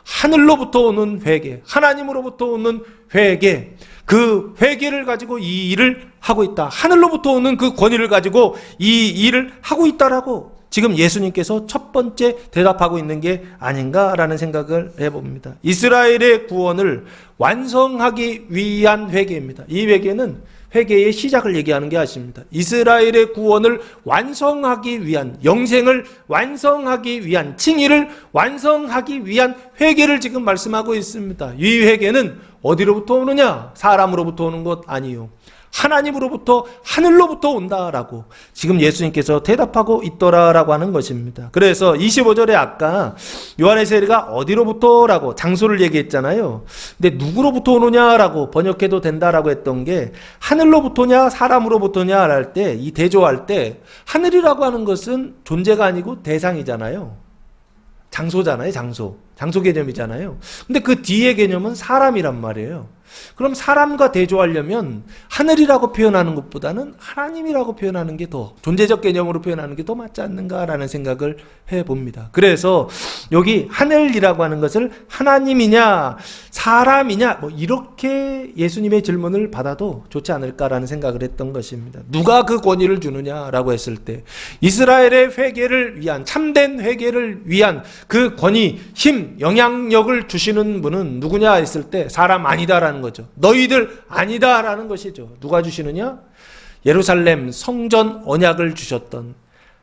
하늘로부터 오는 회개, 하나님으로부터 오는 회개, 그 회개를 가지고 이 일을 하고 있다. 하늘로부터 오는 그 권위를 가지고 이 일을 하고 있다라고 지금 예수님께서 첫 번째 대답하고 있는 게 아닌가라는 생각을 해봅니다. 이스라엘의 구원을 완성하기 위한 회개입니다. 이 회개는 회개의 시작을 얘기하는 게 아닙니다. 이스라엘의 구원을 완성하기 위한, 영생을 완성하기 위한, 칭의를 완성하기 위한 회개를 지금 말씀하고 있습니다. 이 회개는 어디로부터 오느냐? 사람으로부터 오는 것 아니요. 하나님으로부터, 하늘로부터 온다라고 지금 예수님께서 대답하고 있더라라고 하는 것입니다. 그래서 25절에 아까 요한의 세례가 어디로부터라고 장소를 얘기했잖아요. 근데 누구로부터 오느냐라고 번역해도 된다라고 했던 게 하늘로부터냐 사람으로부터냐 할 때, 이 대조할 때 하늘이라고 하는 것은 존재가 아니고 대상이잖아요. 장소잖아요. 장소 개념이잖아요. 근데 그 뒤에 개념은 사람이란 말이에요. 그럼 사람과 대조하려면 하늘이라고 표현하는 것보다는 하나님이라고 표현하는 게 더 존재적 개념으로 표현하는 게 더 맞지 않는가라는 생각을 해봅니다. 그래서 여기 하늘이라고 하는 것을 하나님이냐 사람이냐 뭐 이렇게 예수님의 질문을 받아도 좋지 않을까라는 생각을 했던 것입니다. 누가 그 권위를 주느냐라고 했을 때 이스라엘의 회개를 위한 참된 회개를 위한 그 권위, 힘, 영향력을 주시는 분은 누구냐 했을 때 사람 아니다라는 거죠. 너희들 아니다라는 것이죠. 누가 주시느냐? 예루살렘 성전 언약을 주셨던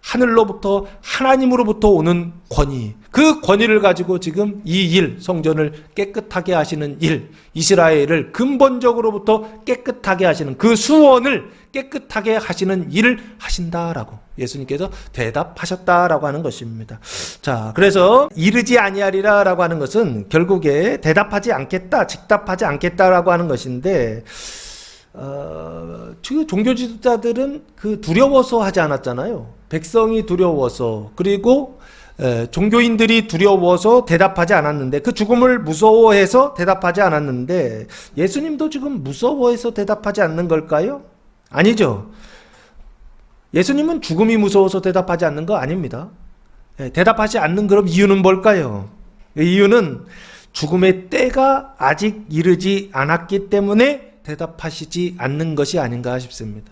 하늘로부터 하나님으로부터 오는 권위, 그 권위를 가지고 지금 이 일, 성전을 깨끗하게 하시는 일, 이스라엘을 근본적으로부터 깨끗하게 하시는 그 수원을 깨끗하게 하시는 일을 하신다라고 예수님께서 대답하셨다라고 하는 것입니다. 자, 그래서 이르지 아니하리라라고 하는 것은 결국에 대답하지 않겠다, 즉답하지 않겠다라고 하는 것인데 종교 지도자들은 그 두려워서 하지 않았잖아요. 백성이 두려워서, 그리고 종교인들이 두려워서 대답하지 않았는데, 그 죽음을 무서워해서 대답하지 않았는데 예수님도 지금 무서워해서 대답하지 않는 걸까요? 아니죠. 예수님은 죽음이 무서워서 대답하지 않는 거 아닙니다. 대답하지 않는 그럼 이유는 뭘까요? 이유는 죽음의 때가 아직 이르지 않았기 때문에 대답하시지 않는 것이 아닌가 싶습니다.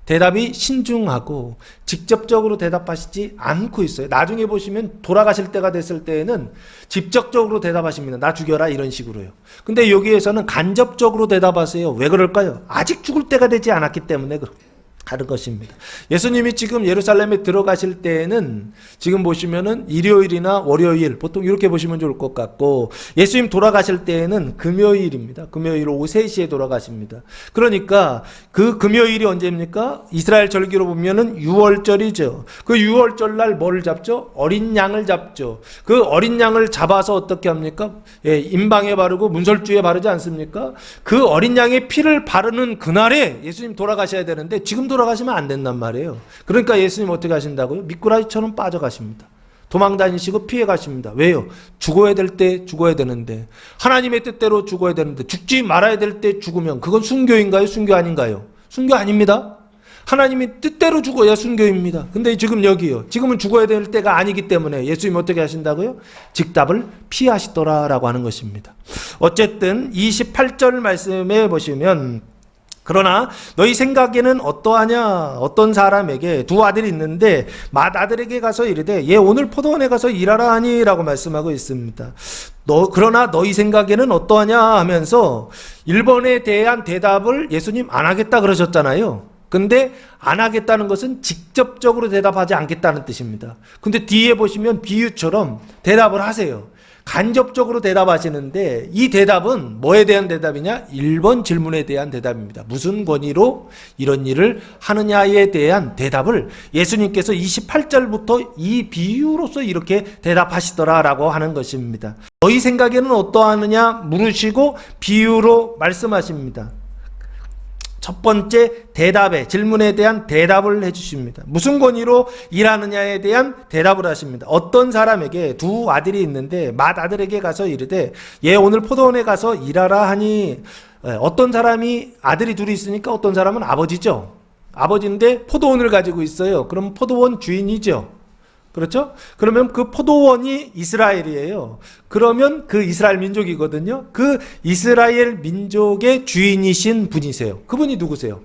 대답이 신중하고 직접적으로 대답하시지 않고 있어요. 나중에 보시면 돌아가실 때가 됐을 때에는 직접적으로 대답하십니다. 나 죽여라 이런 식으로요. 근데 여기에서는 간접적으로 대답하세요. 왜 그럴까요? 아직 죽을 때가 되지 않았기 때문에 하는 것입니다. 예수님이 지금 예루살렘에 들어가실 때에는 지금 보시면은 일요일이나 월요일, 보통 이렇게 보시면 좋을 것 같고, 예수님 돌아가실 때에는 금요일입니다. 금요일 오후 3시에 돌아가십니다. 그러니까 그 금요일이 언제입니까? 이스라엘 절기로 보면은 6월절이죠. 그 6월절 날 뭐를 잡죠? 어린 양을 잡죠. 그 어린 양을 잡아서 어떻게 합니까? 임방에 바르고 문설주에 바르지 않습니까? 그 어린 양의 피를 바르는 그날에 예수님 돌아가셔야 되는데 지금 돌아가시면 안 된단 말이에요. 그러니까 예수님 어떻게 하신다고요? 미꾸라지처럼 빠져가십니다. 도망다니시고 피해가십니다. 왜요? 죽어야 될 때 죽어야 되는데, 하나님의 뜻대로 죽어야 되는데, 죽지 말아야 될 때 죽으면 그건 순교인가요? 순교 아닌가요? 순교 아닙니다. 하나님이 뜻대로 죽어야 순교입니다. 근데 지금 여기요, 지금은 죽어야 될 때가 아니기 때문에 예수님 어떻게 하신다고요? 즉답을 피하시더라라고 하는 것입니다. 어쨌든 28절 말씀에 보시면, 그러나 너희 생각에는 어떠하냐? 어떤 사람에게 두 아들이 있는데 맏아들에게 가서 이르되 얘 오늘 포도원에 가서 일하라 하니 라고 말씀하고 있습니다. 그러나 너희 생각에는 어떠하냐 하면서 1번에 대한 대답을 예수님 안 하겠다 그러셨잖아요. 근데 안 하겠다는 것은 직접적으로 대답하지 않겠다는 뜻입니다. 근데 뒤에 보시면 비유처럼 대답을 하세요. 간접적으로 대답하시는데 이 대답은 뭐에 대한 대답이냐? 1번 질문에 대한 대답입니다. 무슨 권위로 이런 일을 하느냐에 대한 대답을 예수님께서 28절부터 이 비유로서 이렇게 대답하시더라라고 하는 것입니다. 너희 생각에는 어떠하느냐 물으시고 비유로 말씀하십니다. 첫 번째 대답에, 질문에 대한 대답을 해주십니다. 무슨 권위로 일하느냐에 대한 대답을 하십니다. 어떤 사람에게 두 아들이 있는데 맏아들에게 가서 이르되 얘 오늘 포도원에 가서 일하라 하니, 어떤 사람이 아들이 둘이 있으니까 어떤 사람은 아버지죠. 아버지인데 포도원을 가지고 있어요. 그럼 포도원 주인이죠. 그렇죠? 그러면 그 포도원이 이스라엘이에요. 그러면 그 이스라엘 민족이거든요. 그 이스라엘 민족의 주인이신 분이세요. 그분이 누구세요?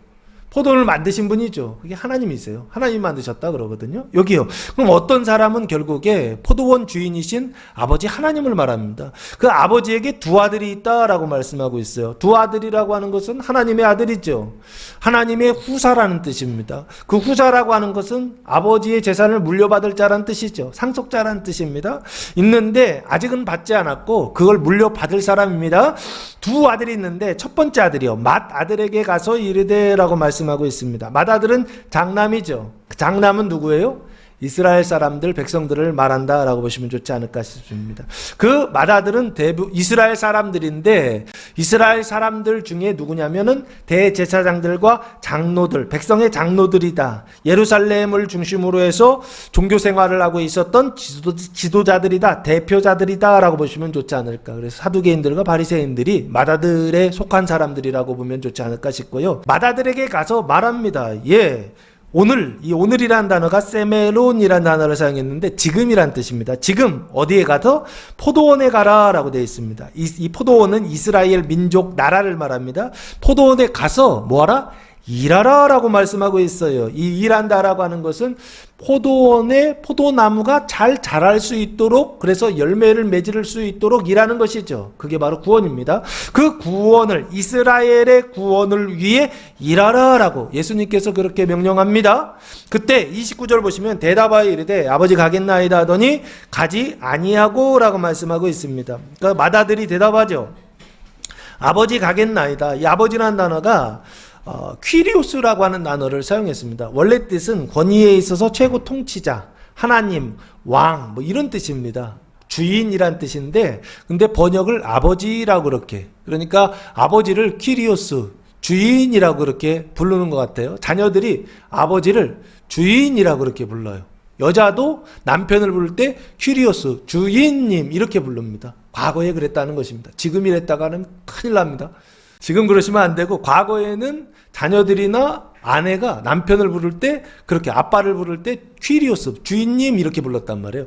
포도원을 만드신 분이죠. 그게 하나님이세요. 하나님이 만드셨다 그러거든요. 여기요. 그럼 어떤 사람은 결국에 포도원 주인이신 아버지 하나님을 말합니다. 그 아버지에게 두 아들이 있다라고 말씀하고 있어요. 두 아들이라고 하는 것은 하나님의 아들이죠. 하나님의 후사라는 뜻입니다. 그 후사라고 하는 것은 아버지의 재산을 물려받을 자라는 뜻이죠. 상속자라는 뜻입니다. 있는데 아직은 받지 않았고 그걸 물려받을 사람입니다. 두 아들이 있는데 첫 번째 아들이요. 맏아들에게 가서 이르되라고 말씀하고 있습니다. 맏아들은 장남이죠. 장남은 누구예요? 이스라엘 사람들, 백성들을 말한다라고 보시면 좋지 않을까 싶습니다. 그 마다들은 대부분 이스라엘 사람들인데 이스라엘 사람들 중에 누구냐면은 대제사장들과 장로들, 백성의 장로들이다. 예루살렘을 중심으로 해서 종교 생활을 하고 있었던 지도자들이다. 대표자들이다라고 보시면 좋지 않을까. 그래서 사두개인들과 바리새인들이 마다들에 속한 사람들이라고 보면 좋지 않을까 싶고요. 마다들에게 가서 말합니다. 오늘이라는 단어가 세메론이라는 단어를 사용했는데 지금이란 뜻입니다. 지금 어디에 가서 포도원에 가라라고 되어 있습니다. 이 포도원은 이스라엘 민족 나라를 말합니다. 포도원에 가서 뭐하라? 일하라라고 말씀하고 있어요. 이 일한다라고 하는 것은 포도원에 포도나무가 잘 자랄 수 있도록, 그래서 열매를 맺을 수 있도록 일하는 것이죠. 그게 바로 구원입니다. 그 구원을, 이스라엘의 구원을 위해 일하라라고 예수님께서 그렇게 명령합니다. 그때 29절 보시면 대답하여 이르되 아버지 가겠나이다 하더니 가지 아니하고 라고 말씀하고 있습니다. 그러니까 마다들이 대답하죠. 아버지 가겠나이다. 이 아버지라는 단어가 퀴리오스라고 하는 단어를 사용했습니다. 원래 뜻은 권위에 있어서 최고 통치자, 하나님, 왕, 뭐 이런 뜻입니다. 주인이란 뜻인데, 근데 번역을 아버지라고 그렇게, 그러니까 아버지를 퀴리오스, 주인이라고 그렇게 부르는 것 같아요. 자녀들이 아버지를 주인이라고 그렇게 불러요. 여자도 남편을 부를 때 퀴리오스, 주인님 이렇게 부릅니다. 과거에 그랬다는 것입니다. 지금 이랬다가는 큰일 납니다. 지금 그러시면 안 되고, 과거에는 자녀들이나 아내가 남편을 부를 때, 그렇게 아빠를 부를 때 퀴리오스, 주인님 이렇게 불렀단 말이에요.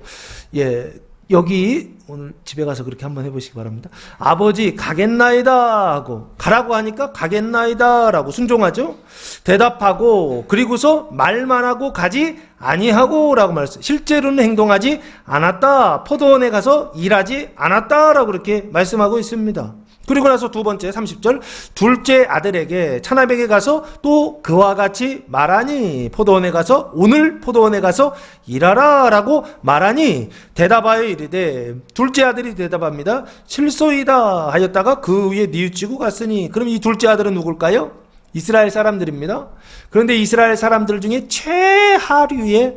여기 오늘 집에 가서 그렇게 한번 해보시기 바랍니다. 아버지 가겠나이다 하고, 가라고 하니까 가겠나이다 라고 순종하죠. 대답하고, 그리고서 말만 하고 가지 아니하고 라고 말했어요. 실제로는 행동하지 않았다. 포도원에 가서 일하지 않았다 라고 그렇게 말씀하고 있습니다. 그리고 나서 두 번째 30절, 둘째 아들에게 차나백에 가서 또 그와 같이 말하니, 포도원에 가서, 오늘 포도원에 가서 일하라 라고 말하니 대답하여 이르되, 둘째 아들이 대답합니다. 실소이다 하였다가 그 위에 뉘우치고 갔으니. 그럼 이 둘째 아들은 누굴까요? 이스라엘 사람들입니다. 그런데 이스라엘 사람들 중에 최하류의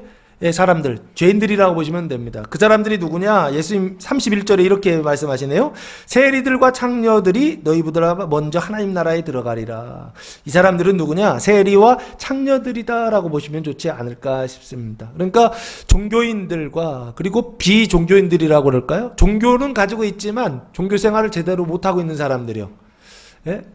사람들, 죄인들이라고 보시면 됩니다. 그 사람들이 누구냐? 예수님 31절에 이렇게 말씀하시네요. 세리들과 창녀들이 너희보다 먼저 하나님 나라에 들어가리라. 이 사람들은 누구냐? 세리와 창녀들이다라고 보시면 좋지 않을까 싶습니다. 그러니까 종교인들과 그리고 비종교인들이라고 그럴까요? 종교는 가지고 있지만 종교 생활을 제대로 못하고 있는 사람들이요.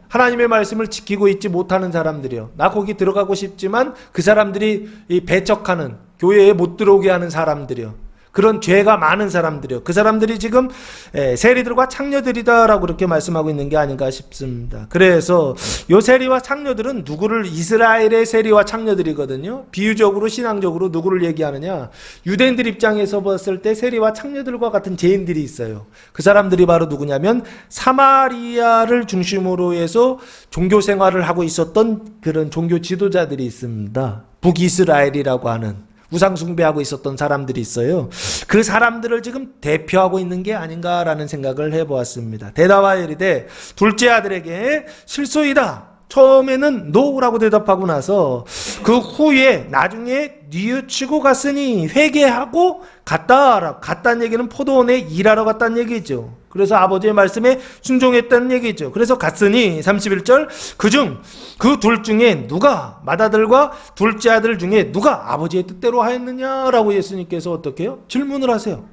하나님의 말씀을 지키고 있지 못하는 사람들이요. 나 거기 들어가고 싶지만 그 사람들이 배척하는, 교회에 못 들어오게 하는 사람들이요. 그런 죄가 많은 사람들이요. 그 사람들이 지금 세리들과 창녀들이다라고 그렇게 말씀하고 있는 게 아닌가 싶습니다. 그래서 요 세리와 창녀들은 누구를, 이스라엘의 세리와 창녀들이거든요. 비유적으로 신앙적으로 누구를 얘기하느냐? 유대인들 입장에서 봤을 때 세리와 창녀들과 같은 죄인들이 있어요. 그 사람들이 바로 누구냐면 사마리아를 중심으로 해서 종교 생활을 하고 있었던 그런 종교 지도자들이 있습니다. 북이스라엘이라고 하는, 우상 숭배하고 있었던 사람들이 있어요. 그 사람들을 지금 대표하고 있는 게 아닌가라는 생각을 해보았습니다. 대답하여 이르되 둘째 아들에게 실소이다. 처음에는 노라고 대답하고 나서 그 후에 나중에 뉘우치고 갔으니 회개하고 갔다는 얘기는 포도원에 일하러 갔다는 얘기죠. 그래서 아버지의 말씀에 순종했다는 얘기죠. 그래서 갔으니 31절, 그중 그 둘 중에 누가, 마다들과 둘째 아들 중에 누가 아버지의 뜻대로 하였느냐라고 예수님께서 어떻게 해요? 질문을 하세요.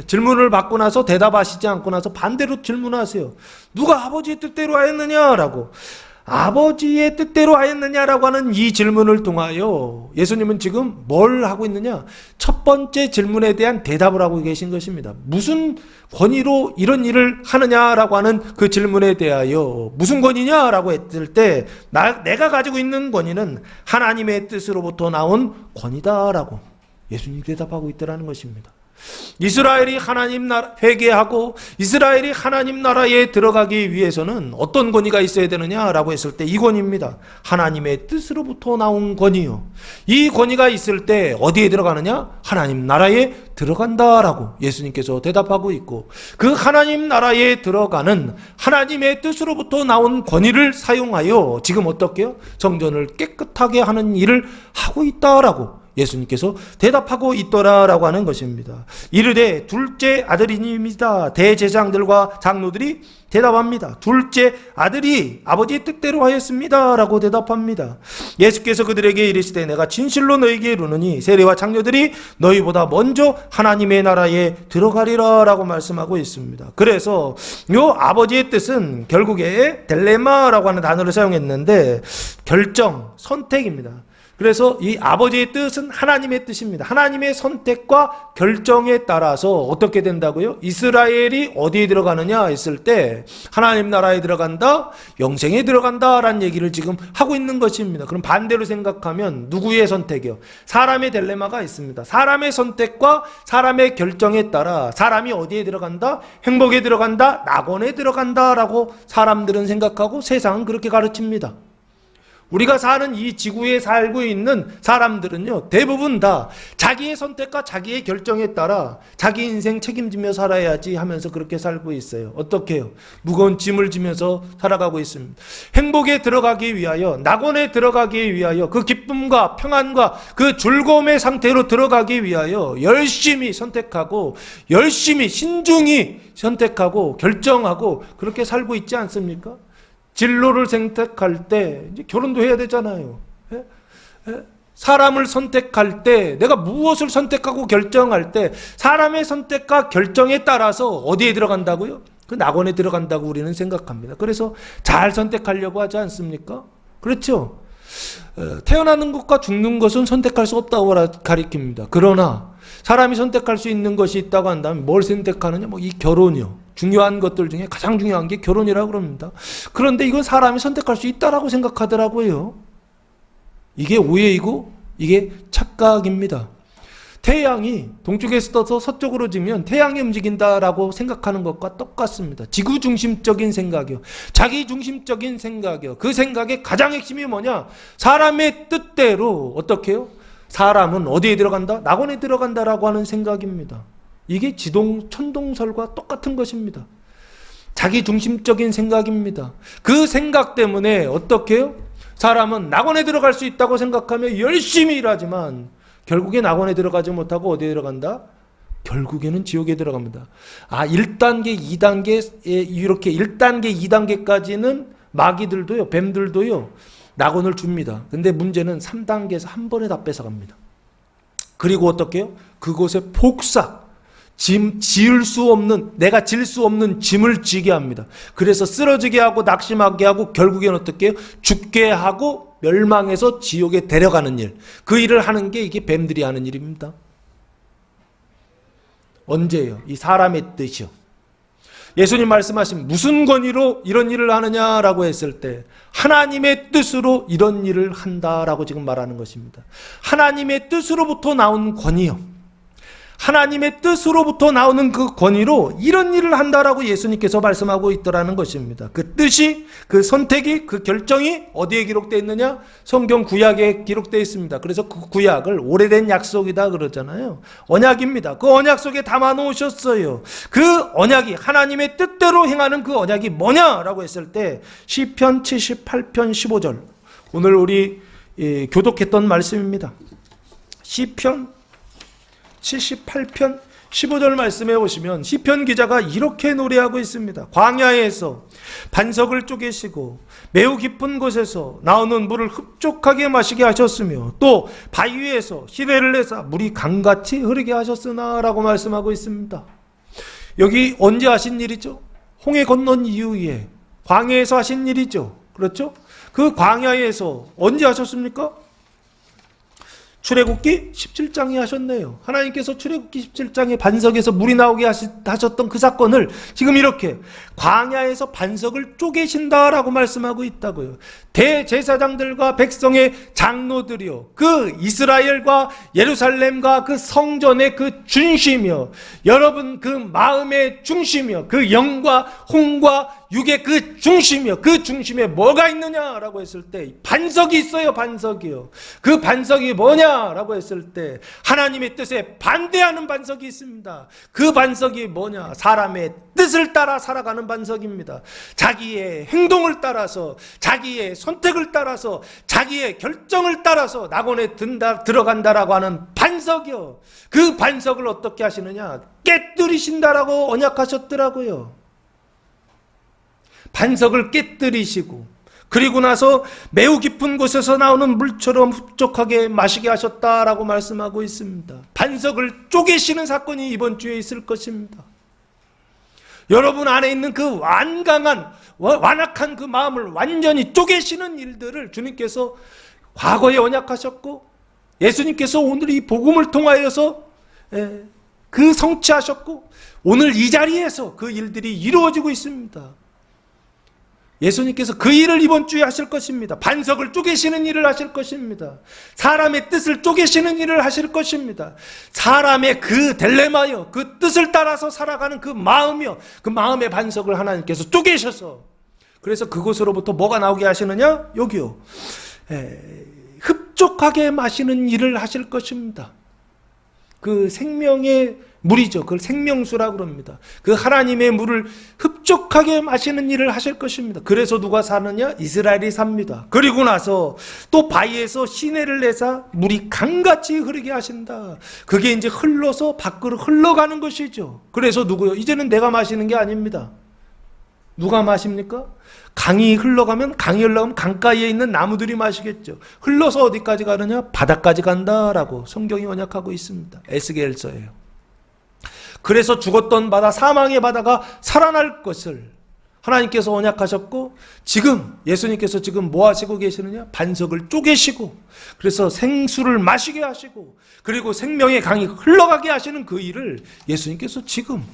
질문을 받고 나서 대답하시지 않고 나서 반대로 질문하세요. 누가 아버지의 뜻대로 하였느냐라고. 아버지의 뜻대로 하였느냐라고 하는 이 질문을 통하여 예수님은 지금 뭘 하고 있느냐? 첫 번째 질문에 대한 대답을 하고 계신 것입니다. 무슨 권위로 이런 일을 하느냐라고 하는 그 질문에 대하여 무슨 권위냐라고 했을 때 내가 가지고 있는 권위는 하나님의 뜻으로부터 나온 권위다라고 예수님이 대답하고 있더라는 것입니다. 이스라엘이 하나님 나라 회개하고 이스라엘이 하나님 나라에 들어가기 위해서는 어떤 권위가 있어야 되느냐라고 했을 때 이 권위입니다. 하나님의 뜻으로부터 나온 권위요. 이 권위가 있을 때 어디에 들어가느냐? 하나님 나라에 들어간다라고 예수님께서 대답하고 있고, 그 하나님 나라에 들어가는 하나님의 뜻으로부터 나온 권위를 사용하여 지금 어떻게요? 성전을 깨끗하게 하는 일을 하고 있다라고 예수님께서 대답하고 있더라라고 하는 것입니다. 이르되 둘째 아들이니이다. 대제사장들과 장로들이 대답합니다. 둘째 아들이 아버지의 뜻대로 하였습니다 라고 대답합니다. 예수께서 그들에게 이르시되 내가 진실로 너희에게 이르노니 세리와 장로들이 너희보다 먼저 하나님의 나라에 들어가리라 라고 말씀하고 있습니다. 그래서 요 아버지의 뜻은 결국에 딜레마라고 하는 단어를 사용했는데 결정, 선택입니다. 그래서 이 아버지의 뜻은 하나님의 뜻입니다. 하나님의 선택과 결정에 따라서 어떻게 된다고요? 이스라엘이 어디에 들어가느냐 했을 때 하나님 나라에 들어간다, 영생에 들어간다라는 얘기를 지금 하고 있는 것입니다. 그럼 반대로 생각하면 누구의 선택이요? 사람의 딜레마가 있습니다. 사람의 선택과 사람의 결정에 따라 사람이 어디에 들어간다? 행복에 들어간다, 낙원에 들어간다라고 사람들은 생각하고 세상은 그렇게 가르칩니다. 우리가 사는 이 지구에 살고 있는 사람들은요, 대부분 다 자기의 선택과 자기의 결정에 따라 자기 인생 책임지며 살아야지 하면서 그렇게 살고 있어요. 어떻게 해요? 무거운 짐을 지면서 살아가고 있습니다. 행복에 들어가기 위하여, 낙원에 들어가기 위하여, 그 기쁨과 평안과 그 즐거움의 상태로 들어가기 위하여 열심히 선택하고 열심히 신중히 선택하고 결정하고 그렇게 살고 있지 않습니까? 진로를 선택할 때 이제 결혼도 해야 되잖아요. 사람을 선택할 때, 내가 무엇을 선택하고 결정할 때 사람의 선택과 결정에 따라서 어디에 들어간다고요? 그 낙원에 들어간다고 우리는 생각합니다. 그래서 잘 선택하려고 하지 않습니까? 그렇죠? 태어나는 것과 죽는 것은 선택할 수 없다고 가리킵니다. 그러나 사람이 선택할 수 있는 것이 있다고 한다면 뭘 선택하느냐? 이 결혼이요. 중요한 것들 중에 가장 중요한 게 결혼이라고 그럽니다. 그런데 이건 사람이 선택할 수 있다라고 생각하더라고요. 이게 오해이고 이게 착각입니다. 태양이 동쪽에서 떠서 서쪽으로 지면 태양이 움직인다라고 생각하는 것과 똑같습니다. 지구 중심적인 생각이요. 자기 중심적인 생각이요. 그 생각의 가장 핵심이 뭐냐? 사람의 뜻대로 어떻게 해요? 사람은 어디에 들어간다? 낙원에 들어간다라고 하는 생각입니다. 이게 천동설과 똑같은 것입니다. 자기 중심적인 생각입니다. 그 생각 때문에 어떻게 해요? 사람은 낙원에 들어갈 수 있다고 생각하며 열심히 일하지만 결국에 낙원에 들어가지 못하고 어디에 들어간다? 결국에는 지옥에 들어갑니다. 1단계, 2단계, 이렇게 1단계, 2단계까지는 마귀들도요, 뱀들도요, 낙원을 줍니다. 근데 문제는 3단계에서 한 번에 다 뺏어갑니다. 그리고 어떻게 해요? 그곳에 폭삭, 지을 수 없는, 내가 질 수 없는 짐을 지게 합니다. 그래서 쓰러지게 하고 낙심하게 하고 결국에는 어떻게 해요? 죽게 하고 멸망해서 지옥에 데려가는 일. 그 일을 하는 게 이게 뱀들이 하는 일입니다. 언제예요? 이 사람의 뜻이요. 예수님 말씀하신 무슨 권위로 이런 일을 하느냐라고 했을 때 하나님의 뜻으로 이런 일을 한다라고 지금 말하는 것입니다. 하나님의 뜻으로부터 나온 권위요. 하나님의 뜻으로부터 나오는 그 권위로 이런 일을 한다라고 예수님께서 말씀하고 있더라는 것입니다. 그 뜻이, 그 선택이, 그 결정이 어디에 기록되어 있느냐? 성경 구약에 기록되어 있습니다. 그래서 그 구약을 오래된 약속이다 그러잖아요. 언약입니다. 그 언약 속에 담아 놓으셨어요. 그 언약이 하나님의 뜻대로 행하는 그 언약이 뭐냐라고 했을 때 시편 78편 15절, 오늘 우리 교독했던 말씀입니다. 시편 78편 15절 말씀에 오시면 시편 기자가 이렇게 노래하고 있습니다. 광야에서 반석을 쪼개시고 매우 깊은 곳에서 나오는 물을 흡족하게 마시게 하셨으며 또 바위에서 시내를 내사 물이 강같이 흐르게 하셨으나라고 말씀하고 있습니다. 여기 언제 하신 일이죠? 홍해 건넌 이후에 광야에서 하신 일이죠. 그렇죠? 그 광야에서 언제 하셨습니까? 출애굽기 17장에 하셨네요. 하나님께서 출애굽기 17장에 반석에서 물이 나오게 하셨던 그 사건을 지금 이렇게 광야에서 반석을 쪼개신다라고 말씀하고 있다고요. 대제사장들과 백성의 장로들이요, 그 이스라엘과 예루살렘과 그 성전의 그 중심이요, 여러분 그 마음의 중심이요, 그 영과 혼과 육의 그 중심이요, 그 중심에 뭐가 있느냐라고 했을 때 반석이 있어요. 반석이요. 그 반석이 뭐냐 뭐냐라고 했을 때 하나님의 뜻에 반대하는 반석이 있습니다. 그 반석이 뭐냐? 사람의 뜻을 따라 살아가는 반석입니다. 자기의 행동을 따라서, 자기의 선택을 따라서, 자기의 결정을 따라서 낙원에 들어간다라고 하는 반석이요. 그 반석을 어떻게 하시느냐? 깨뜨리신다라고 언약하셨더라고요. 반석을 깨뜨리시고, 그리고 나서 매우 깊은 곳에서 나오는 물처럼 흡족하게 마시게 하셨다라고 말씀하고 있습니다. 반석을 쪼개시는 사건이 이번 주에 있을 것입니다. 여러분 안에 있는 그 완악한 그 마음을 완전히 쪼개시는 일들을 주님께서 과거에 언약하셨고, 예수님께서 오늘 이 복음을 통하여서 그 성취하셨고, 오늘 이 자리에서 그 일들이 이루어지고 있습니다. 예수님께서 그 일을 이번 주에 하실 것입니다. 반석을 쪼개시는 일을 하실 것입니다. 사람의 뜻을 쪼개시는 일을 하실 것입니다. 사람의 그 딜레마요, 그 뜻을 따라서 살아가는 그 마음이요, 그 마음의 반석을 하나님께서 쪼개셔서, 그래서 그곳으로부터 뭐가 나오게 하시느냐? 여기요, 흡족하게 마시는 일을 하실 것입니다. 그 생명의 물이죠. 그걸 생명수라고 그럽니다. 그 하나님의 물을 흡족하게 마시는 일을 하실 것입니다. 그래서 누가 사느냐? 이스라엘이 삽니다. 그리고 나서 또 바위에서 시내를 내사 물이 강같이 흐르게 하신다. 그게 이제 흘러서 밖으로 흘러가는 것이죠. 그래서 누구요? 이제는 내가 마시는 게 아닙니다. 누가 마십니까? 강이 흘러가면 강가에 있는 나무들이 마시겠죠. 흘러서 어디까지 가느냐? 바다까지 간다라고 성경이 언약하고 있습니다. 에스겔서예요. 그래서 죽었던 바다, 사망의 바다가 살아날 것을 하나님께서 언약하셨고, 지금 예수님께서 지금 뭐 하시고 계시느냐? 반석을 쪼개시고, 그래서 생수를 마시게 하시고, 그리고 생명의 강이 흘러가게 하시는 그 일을 예수님께서 지금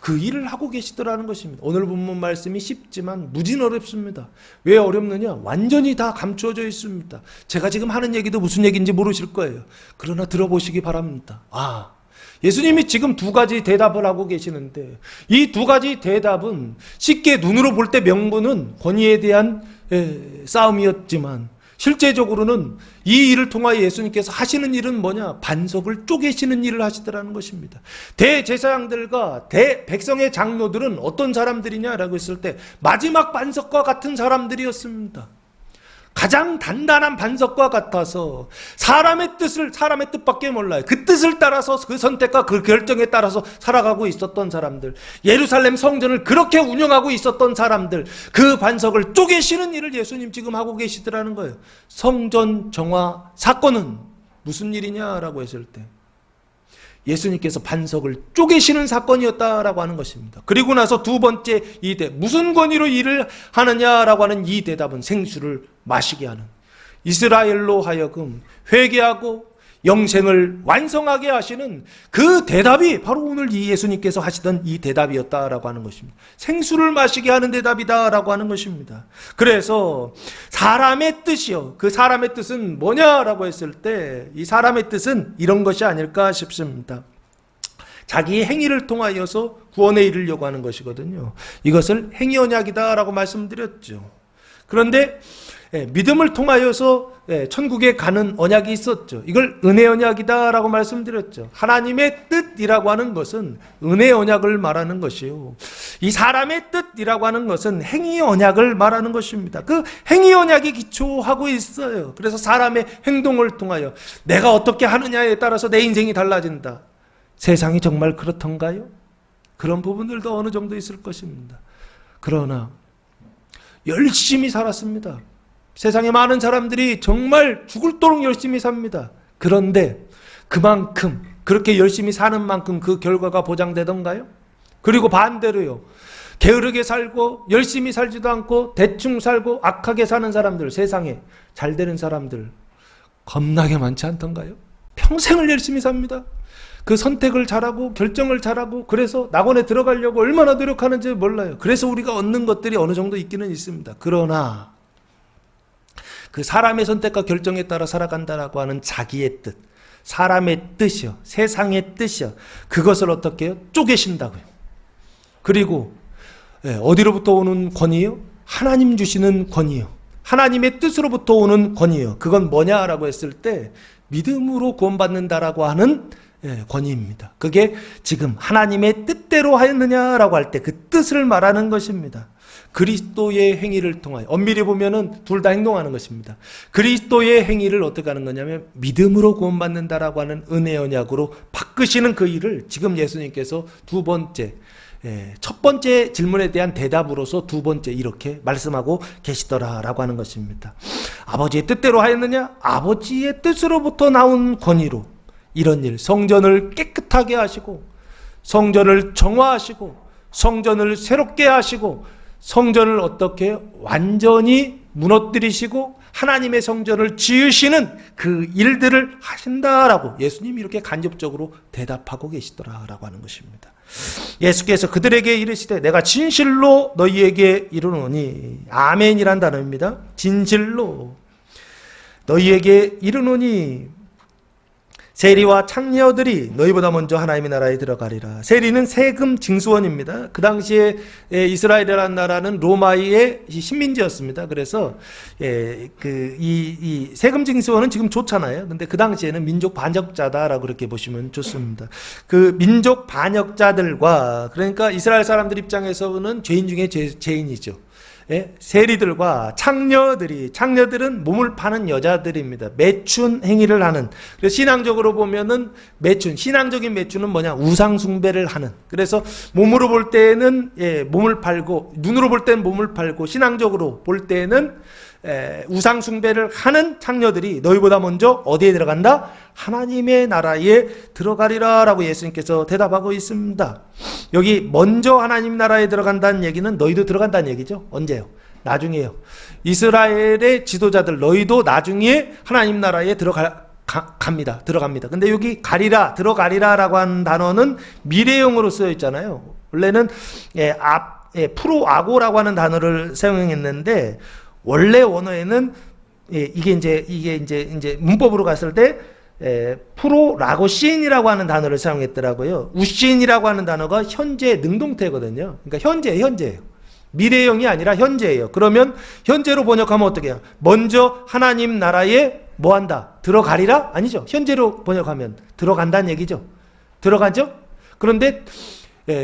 그 일을 하고 계시더라는 것입니다. 오늘 본문 말씀이 쉽지만 무진 어렵습니다. 왜 어렵느냐? 완전히 다 감추어져 있습니다. 제가 지금 하는 얘기도 무슨 얘기인지 모르실 거예요. 그러나 들어보시기 바랍니다. 예수님이 지금 두 가지 대답을 하고 계시는데, 이 두 가지 대답은 쉽게 눈으로 볼 때 명분은 권위에 대한 싸움이었지만, 실제적으로는 이 일을 통하여 예수님께서 하시는 일은 뭐냐? 반석을 쪼개시는 일을 하시더라는 것입니다. 대제사장들과 백성의 장로들은 어떤 사람들이냐라고 했을 때 마지막 반석과 같은 사람들이었습니다. 가장 단단한 반석과 같아서 사람의 뜻밖에 몰라요. 그 뜻을 따라서, 그 선택과 그 결정에 따라서 살아가고 있었던 사람들, 예루살렘 성전을 그렇게 운영하고 있었던 사람들, 그 반석을 쪼개시는 일을 예수님 지금 하고 계시더라는 거예요. 성전 정화 사건은 무슨 일이냐라고 했을 때 예수님께서 반석을 쪼개시는 사건이었다라고 하는 것입니다. 그리고 나서 두 번째 무슨 권위로 일을 하느냐라고 하는 이 대답은 생수를 마시게 하는, 이스라엘로 하여금 회개하고 영생을 완성하게 하시는 그 대답이 바로 오늘 이 예수님께서 하시던 이 대답이었다라고 하는 것입니다. 생수를 마시게 하는 대답이다라고 하는 것입니다. 그래서 사람의 뜻이요, 그 사람의 뜻은 뭐냐라고 했을 때 이 사람의 뜻은 이런 것이 아닐까 싶습니다. 자기의 행위를 통하여서 구원에 이르려고 하는 것이거든요. 이것을 행위 언약이다라고 말씀드렸죠. 그런데 믿음을 통하여서 천국에 가는 언약이 있었죠. 이걸 은혜 언약이다라고 말씀드렸죠. 하나님의 뜻이라고 하는 것은 은혜 언약을 말하는 것이요, 이 사람의 뜻이라고 하는 것은 행위 언약을 말하는 것입니다. 그 행위 언약이 기초하고 있어요. 그래서 사람의 행동을 통하여 내가 어떻게 하느냐에 따라서 내 인생이 달라진다. 세상이 정말 그렇던가요? 그런 부분들도 어느 정도 있을 것입니다. 그러나 열심히 살았습니다. 세상에 많은 사람들이 정말 죽을도록 열심히 삽니다. 그런데 그만큼, 그렇게 열심히 사는 만큼 그 결과가 보장되던가요? 그리고 반대로요, 게으르게 살고 열심히 살지도 않고 대충 살고 악하게 사는 사람들, 세상에 잘 되는 사람들 겁나게 많지 않던가요? 평생을 열심히 삽니다. 그 선택을 잘하고 결정을 잘하고, 그래서 낙원에 들어가려고 얼마나 노력하는지 몰라요. 그래서 우리가 얻는 것들이 어느 정도 있기는 있습니다. 그러나 그 사람의 선택과 결정에 따라 살아간다라고 하는 자기의 뜻, 사람의 뜻이요, 세상의 뜻이요, 그것을 어떻게 해요? 쪼개신다고요. 그리고 어디로부터 오는 권위요? 하나님 주시는 권위요, 하나님의 뜻으로부터 오는 권위요. 그건 뭐냐라고 했을 때 믿음으로 구원받는다라고 하는 권위입니다. 그게 지금 하나님의 뜻대로 하였느냐라고 할 때 그 뜻을 말하는 것입니다. 그리스도의 행위를 통하여, 엄밀히 보면은 둘 다 행동하는 것입니다. 그리스도의 행위를 어떻게 하는 거냐면 믿음으로 구원받는다라고 하는 은혜 언약으로 바꾸시는 그 일을 지금 예수님께서 두 번째, 첫 번째 질문에 대한 대답으로서 두 번째 이렇게 말씀하고 계시더라라고 하는 것입니다. 아버지의 뜻대로 하였느냐? 아버지의 뜻으로부터 나온 권위로 이런 일, 성전을 깨끗하게 하시고 성전을 정화하시고 성전을 새롭게 하시고 성전을 어떻게 완전히 무너뜨리시고 하나님의 성전을 지으시는 그 일들을 하신다라고 예수님이 이렇게 간접적으로 대답하고 계시더라라고 하는 것입니다. 예수께서 그들에게 이르시되 내가 진실로 너희에게 이르노니, 아멘이란 단어입니다. 진실로 너희에게 이르노니 세리와 창녀들이 너희보다 먼저 하나님의 나라에 들어가리라. 세리는 세금 징수원입니다. 그 당시에 이스라엘이라는 나라는 로마의 식민지였습니다. 그래서 이 세금 징수원은 지금 좋잖아요. 근데 그 당시에는 민족 반역자다라고 그렇게 보시면 좋습니다. 그 민족 반역자들과, 그러니까 이스라엘 사람들 입장에서는 죄인 중에 죄인이죠. 세리들과 창녀들은 몸을 파는 여자들입니다. 매춘 행위를 하는. 그래서 신앙적으로 보면은 신앙적인 매춘은 뭐냐? 우상 숭배를 하는. 그래서 몸으로 볼 때는 몸을 팔고, 눈으로 볼 때는 몸을 팔고, 신앙적으로 볼 때는 우상 숭배를 하는 창녀들이 너희보다 먼저 어디에 들어간다? 하나님의 나라에 들어가리라 라고 예수님께서 대답하고 있습니다. 여기 먼저 하나님 나라에 들어간다는 얘기는 너희도 들어간다는 얘기죠. 언제요? 나중에요. 이스라엘의 지도자들 너희도 나중에 하나님 나라에 들어갑니다. 근데 여기 들어가리라 라고 하는 단어는 미래형으로 쓰여 있잖아요. 원래는 프로아고라고 하는 단어를 사용했는데 원래 원어에는 이게 이제 문법으로 갔을 때 프로라고신이라고 하는 단어를 사용했더라고요. 우신이라고 하는 단어가 현재 능동태거든요. 그러니까 현재예요. 미래형이 아니라 현재예요. 그러면 현재로 번역하면 어떻게 해요? 먼저 하나님 나라에 뭐한다? 들어가리라? 아니죠. 현재로 번역하면 들어간다는 얘기죠. 들어가죠? 그런데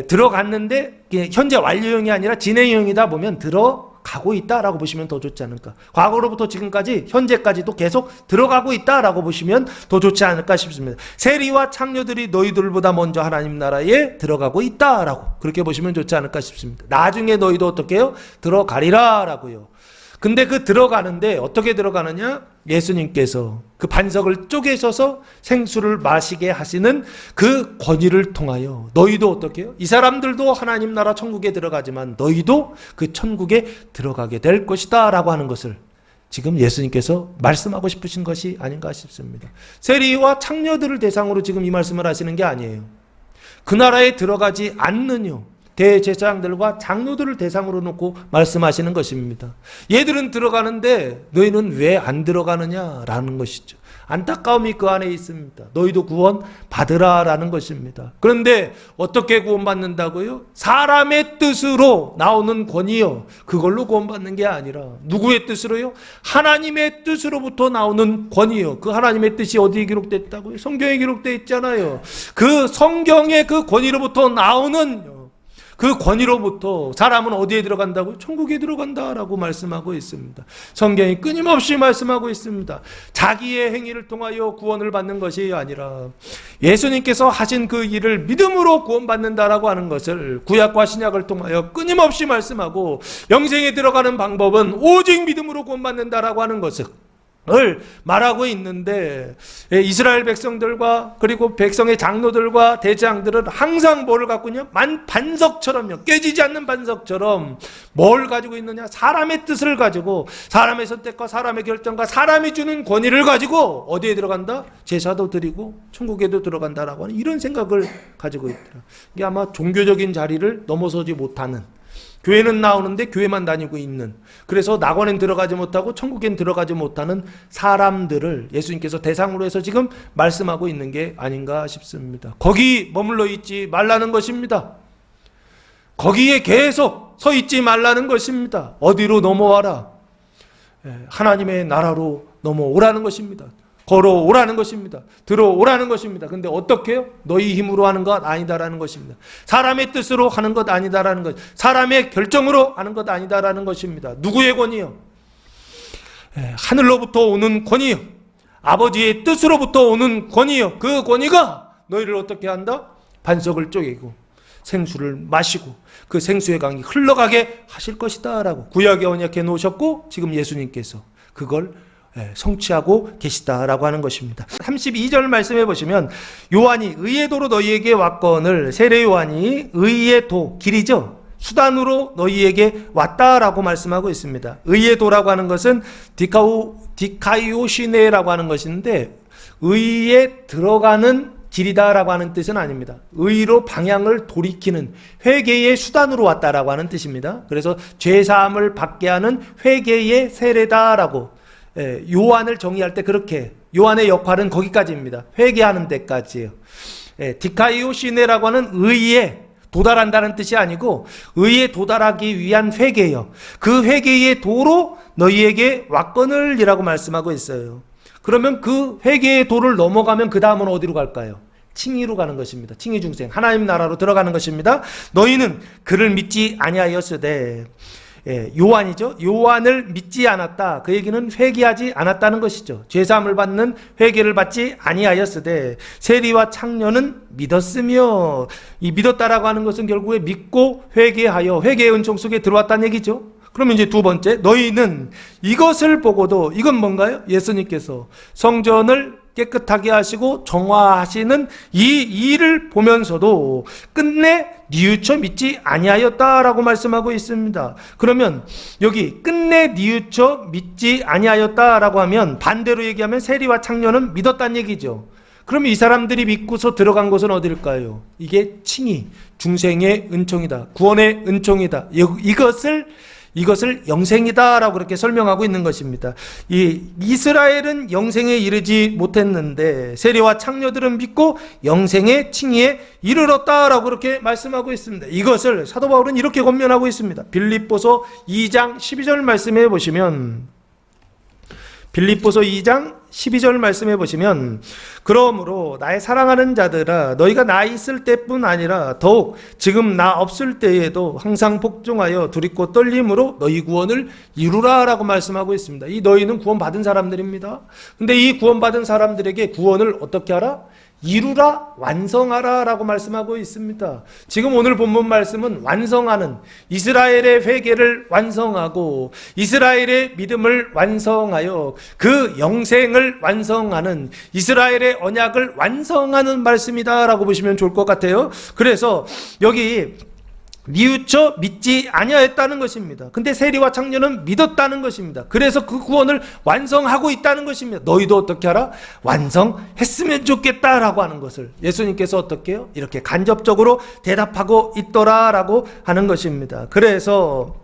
들어갔는데 현재 완료형이 아니라 진행형이다 보면 들어가고 있다라고 보시면 더 좋지 않을까. 과거로부터 지금까지 현재까지도 계속 들어가고 있다라고 보시면 더 좋지 않을까 싶습니다. 세리와 창녀들이 너희들보다 먼저 하나님 나라에 들어가고 있다라고 그렇게 보시면 좋지 않을까 싶습니다. 나중에 너희도 어떻게 해요? 들어가리라라고요. 근데 그 들어가는데 어떻게 들어가느냐? 예수님께서 그 반석을 쪼개셔서 생수를 마시게 하시는 그 권위를 통하여 너희도 어떻게 해요? 이 사람들도 하나님 나라 천국에 들어가지만 너희도 그 천국에 들어가게 될 것이다 라고 하는 것을 지금 예수님께서 말씀하고 싶으신 것이 아닌가 싶습니다. 세리와 창녀들을 대상으로 지금 이 말씀을 하시는 게 아니에요. 그 나라에 들어가지 않는 대제사장들과 장로들을 대상으로 놓고 말씀하시는 것입니다. 얘들은 들어가는데 너희는 왜 안 들어가느냐라는 것이죠. 안타까움이 그 안에 있습니다. 너희도 구원 받으라라는 것입니다. 그런데 어떻게 구원받는다고요? 사람의 뜻으로 나오는 권위요. 그걸로 구원받는 게 아니라 누구의 뜻으로요? 하나님의 뜻으로부터 나오는 권위요. 그 하나님의 뜻이 어디에 기록됐다고요? 성경에 기록되어 있잖아요. 그 성경의 그 권위로부터 나오는 그 권위로부터 사람은 어디에 들어간다고요? 천국에 들어간다라고 말씀하고 있습니다. 성경이 끊임없이 말씀하고 있습니다. 자기의 행위를 통하여 구원을 받는 것이 아니라 예수님께서 하신 그 일을 믿음으로 구원받는다라고 하는 것을 구약과 신약을 통하여 끊임없이 말씀하고 영생에 들어가는 방법은 오직 믿음으로 구원받는다라고 하는 것을 말하고 있는데 이스라엘 백성들과 그리고 백성의 장로들과 대장들은 항상 뭐를 갖고 있냐? 반석처럼요. 깨지지 않는 반석처럼 뭘 가지고 있느냐? 사람의 뜻을 가지고 사람의 선택과 사람의 결정과 사람이 주는 권위를 가지고 어디에 들어간다? 제사도 드리고 천국에도 들어간다라고 하는 이런 생각을 가지고 있더라. 이게 아마 종교적인 자리를 넘어서지 못하는, 교회는 나오는데 교회만 다니고 있는, 그래서 낙원엔 들어가지 못하고 천국엔 들어가지 못하는 사람들을 예수님께서 대상으로 해서 지금 말씀하고 있는 게 아닌가 싶습니다. 거기 머물러 있지 말라는 것입니다. 거기에 계속 서 있지 말라는 것입니다. 어디로 넘어와라? 하나님의 나라로 넘어오라는 것입니다. 걸어오라는 것입니다. 들어오라는 것입니다. 근데 어떻게 해요? 너희 힘으로 하는 것 아니다라는 것입니다. 사람의 뜻으로 하는 것 아니다라는 것, 사람의 결정으로 하는 것 아니다라는 것입니다. 누구의 권위요? 하늘로부터 오는 권위요. 아버지의 뜻으로부터 오는 권위요. 그 권위가 너희를 어떻게 한다? 반석을 쪼개고 생수를 마시고 그 생수의 강이 흘러가게 하실 것이다 라고 구약에 언약해 놓으셨고, 지금 예수님께서 그걸 성취하고 계시다라고 하는 것입니다. 32절 말씀해 보시면, 요한이 의의 도로 너희에게 왔거늘, 세례 요한이 의의 도, 길이죠, 수단으로 너희에게 왔다라고 말씀하고 있습니다. 의의 도라고 하는 것은 디카이오시네라고 하는 것인데, 의에 들어가는 길이다라고 하는 뜻은 아닙니다. 의로 방향을 돌이키는 회개의 수단으로 왔다라고 하는 뜻입니다. 그래서 죄사함을 받게 하는 회개의 세례다라고 요한을 정의할 때 그렇게, 요한의 역할은 거기까지입니다. 회개하는 데까지예요. 디카이오시네라고 하는 의에 도달한다는 뜻이 아니고 의에 도달하기 위한 회개예요. 그 회개의 도로 너희에게 왔거늘이라고 말씀하고 있어요. 그러면 그 회개의 도를 넘어가면 그 다음은 어디로 갈까요? 칭의로 가는 것입니다. 칭의 중생, 하나님 나라로 들어가는 것입니다. 너희는 그를 믿지 아니하였으되, 요한이죠. 요한을 믿지 않았다. 그 얘기는 회개하지 않았다는 것이죠. 죄사함을 받는 회개를 받지 아니하였으되 세리와 창녀는 믿었으며, 이 믿었다라고 하는 것은 결국에 믿고 회개하여 회개의 은총 속에 들어왔다는 얘기죠. 그러면 이제 두 번째, 너희는 이것을 보고도, 이건 뭔가요? 예수님께서 성전을 깨끗하게 하시고 정화하시는 이 일을 보면서도 끝내 뉘우쳐 믿지 아니하였다라고 말씀하고 있습니다. 그러면 여기 끝내 뉘우쳐 믿지 아니하였다라고 하면, 반대로 얘기하면 세리와 창녀는 믿었다는 얘기죠. 그럼 이 사람들이 믿고서 들어간 곳은 어딜까요? 이게 칭의, 중생의 은총이다, 구원의 은총이다, 이것을 영생이다라고 그렇게 설명하고 있는 것입니다. 이 이스라엘은 영생에 이르지 못했는데 세리와 창녀들은 믿고 영생의 칭의에 이르렀다라고 그렇게 말씀하고 있습니다. 이것을 사도 바울은 이렇게 권면하고 있습니다. 빌립보서 2장 12절 말씀해 보시면, 빌립보서 2장 12절 말씀해 보시면, 그러므로 나의 사랑하는 자들아, 너희가 나 있을 때뿐 아니라 더욱 지금 나 없을 때에도 항상 복종하여 두렵고 떨림으로 너희 구원을 이루라 라고 말씀하고 있습니다. 이 너희는 구원받은 사람들입니다. 근데 이 구원받은 사람들에게 구원을 어떻게 하라? 이루라, 완성하라 라고 말씀하고 있습니다. 지금 오늘 본문 말씀은 완성하는, 이스라엘의 회개를 완성하고 이스라엘의 믿음을 완성하여 그 영생을 완성하는, 이스라엘의 언약을 완성하는 말씀이다 라고 보시면 좋을 것 같아요. 그래서 여기 뉘우쳐 믿지 아니하였다는 것입니다. 근데 세리와 창녀는 믿었다는 것입니다. 그래서 그 구원을 완성하고 있다는 것입니다. 너희도 어떻게 하라? 완성했으면 좋겠다라고 하는 것을 예수님께서 어떻게 해요? 이렇게 간접적으로 대답하고 있더라라고 하는 것입니다. 그래서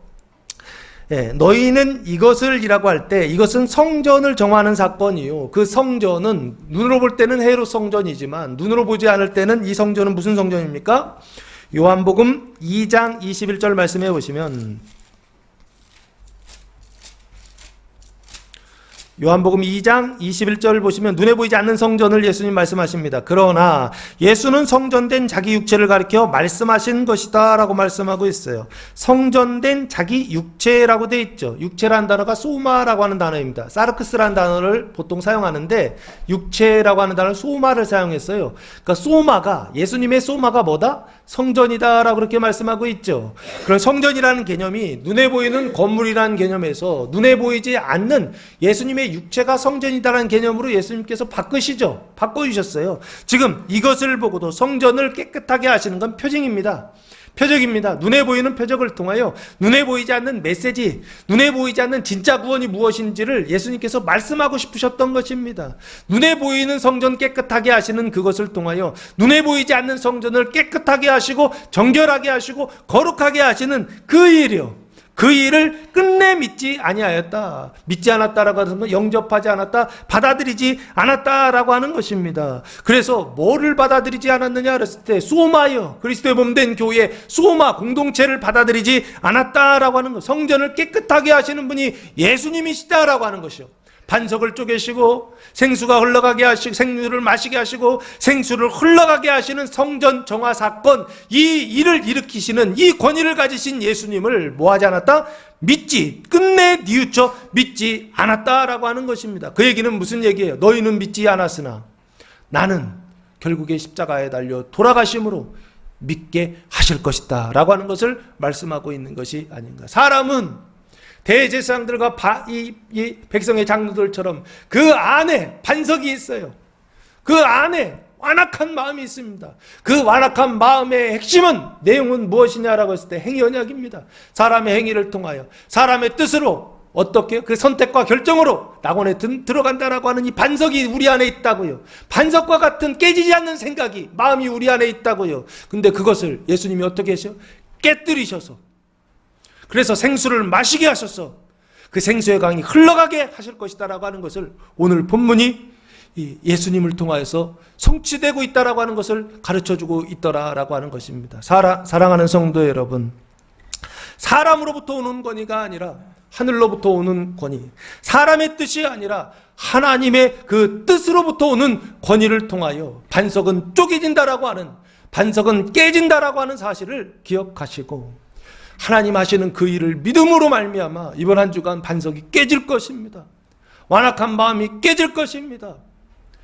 너희는 이것을 이라고 할 때, 이것은 성전을 정하는 사건이요, 그 성전은 눈으로 볼 때는 헤롯 성전이지만 눈으로 보지 않을 때는 이 성전은 무슨 성전입니까? 요한복음 2장 21절 말씀해 보시면, 요한복음 2장 21절 보시면 눈에 보이지 않는 성전을 예수님 말씀하십니다. 그러나 예수는 성전된 자기 육체를 가리켜 말씀하신 것이다 라고 말씀하고 있어요. 성전된 자기 육체라고 되어 있죠. 육체라는 단어가 소마라고 하는 단어입니다. 사르크스라는 단어를 보통 사용하는데 육체라고 하는 단어를 소마를 사용했어요. 그러니까 소마가, 예수님의 소마가 뭐다? 성전이다 라고 그렇게 말씀하고 있죠. 그런 성전이라는 개념이 눈에 보이는 건물이라는 개념에서 눈에 보이지 않는 예수님의 육체가 성전이다라는 개념으로 예수님께서 바꿔주셨어요. 지금 이것을 보고도 성전을 깨끗하게 하시는 건 표징입니다. 표적입니다. 눈에 보이는 표적을 통하여 눈에 보이지 않는 메시지, 눈에 보이지 않는 진짜 구원이 무엇인지를 예수님께서 말씀하고 싶으셨던 것입니다. 눈에 보이는 성전 깨끗하게 하시는 그것을 통하여 눈에 보이지 않는 성전을 깨끗하게 하시고 정결하게 하시고 거룩하게 하시는 그 일이요, 그 일을 끝내 믿지 아니하였다. 믿지 않았다라고 하는 건 영접하지 않았다, 받아들이지 않았다라고 하는 것입니다. 그래서 뭐를 받아들이지 않았느냐 그랬을 때, 소마요, 그리스도의 몸된 교회 소마 공동체를 받아들이지 않았다라고 하는 것, 성전을 깨끗하게 하시는 분이 예수님이시다라고 하는 것이요, 반석을 쪼개시고 생수가 흘러가게 하시고 생수를 마시게 하시고 생수를 흘러가게 하시는 성전 정화 사건, 이 일을 일으키시는 이 권위를 가지신 예수님을 뭐하지 않았다? 믿지, 끝내 뉘우쳐 믿지 않았다라고 하는 것입니다. 그 얘기는 무슨 얘기예요? 너희는 믿지 않았으나 나는 결국에 십자가에 달려 돌아가심으로 믿게 하실 것이다 라고 하는 것을 말씀하고 있는 것이 아닌가. 사람은 대제사장들과 이 백성의 장로들처럼 그 안에 반석이 있어요. 그 안에 완악한 마음이 있습니다. 그 완악한 마음의 핵심은, 내용은 무엇이냐라고 했을 때 행위 언약입니다. 사람의 행위를 통하여 사람의 뜻으로 어떻게 그 선택과 결정으로 낙원에 들어간다라고 하는 이 반석이 우리 안에 있다고요. 반석과 같은 깨지지 않는 생각이, 마음이 우리 안에 있다고요. 근데 그것을 예수님이 어떻게 하셔? 깨뜨리셔서, 그래서 생수를 마시게 하셔서 그 생수의 강이 흘러가게 하실 것이다라고 하는 것을 오늘 본문이 예수님을 통하여서 성취되고 있다라고 하는 것을 가르쳐주고 있더라라고 하는 것입니다. 사랑하는 성도 여러분, 사람으로부터 오는 권위가 아니라 하늘로부터 오는 권위, 사람의 뜻이 아니라 하나님의 그 뜻으로부터 오는 권위를 통하여 반석은 쪼개진다라고 하는, 반석은 깨진다라고 하는 사실을 기억하시고 하나님 하시는 그 일을 믿음으로 말미암아 이번 한 주간 반석이 깨질 것입니다. 완악한 마음이 깨질 것입니다.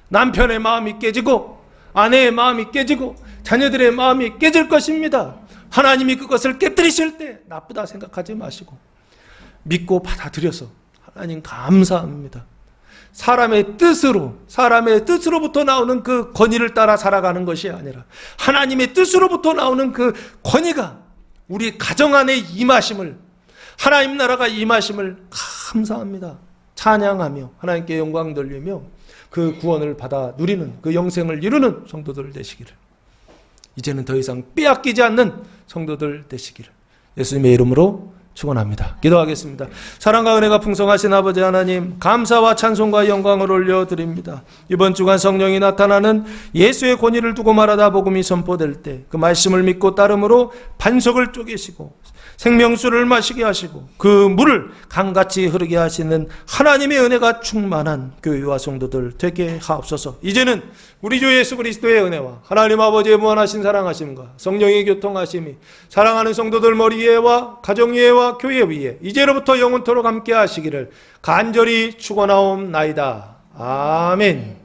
남편의 마음이 깨지고 아내의 마음이 깨지고 자녀들의 마음이 깨질 것입니다. 하나님이 그것을 깨뜨리실 때 나쁘다 생각하지 마시고 믿고 받아들여서 하나님 감사합니다. 사람의 뜻으로부터 나오는 그 권위를 따라 살아가는 것이 아니라 하나님의 뜻으로부터 나오는 그 권위가 우리 가정 안에 임하심을, 하나님 나라가 임하심을 감사합니다. 찬양하며 하나님께 영광 돌리며 그 구원을 받아 누리는, 그 영생을 이루는 성도들 되시기를, 이제는 더 이상 빼앗기지 않는 성도들 되시기를 예수님의 이름으로 축원합니다. 기도하겠습니다. 사랑과 은혜가 풍성하신 아버지 하나님, 감사와 찬송과 영광을 올려드립니다. 이번 주간 성령이 나타나는 예수의 권위를 두고 말하다 복음이 선포될 때 그 말씀을 믿고 따름으로 반석을 쪼개시고 생명수를 마시게 하시고 그 물을 강같이 흐르게 하시는 하나님의 은혜가 충만한 교회와 성도들 되게 하옵소서. 이제는 우리 주 예수 그리스도의 은혜와 하나님 아버지의 무한하신 사랑하심과 성령의 교통하심이 사랑하는 성도들 머리 위에와 가정 위에와 교회 위에 이제로부터 영원토록 함께 하시기를 간절히 축원하옵나이다. 아멘.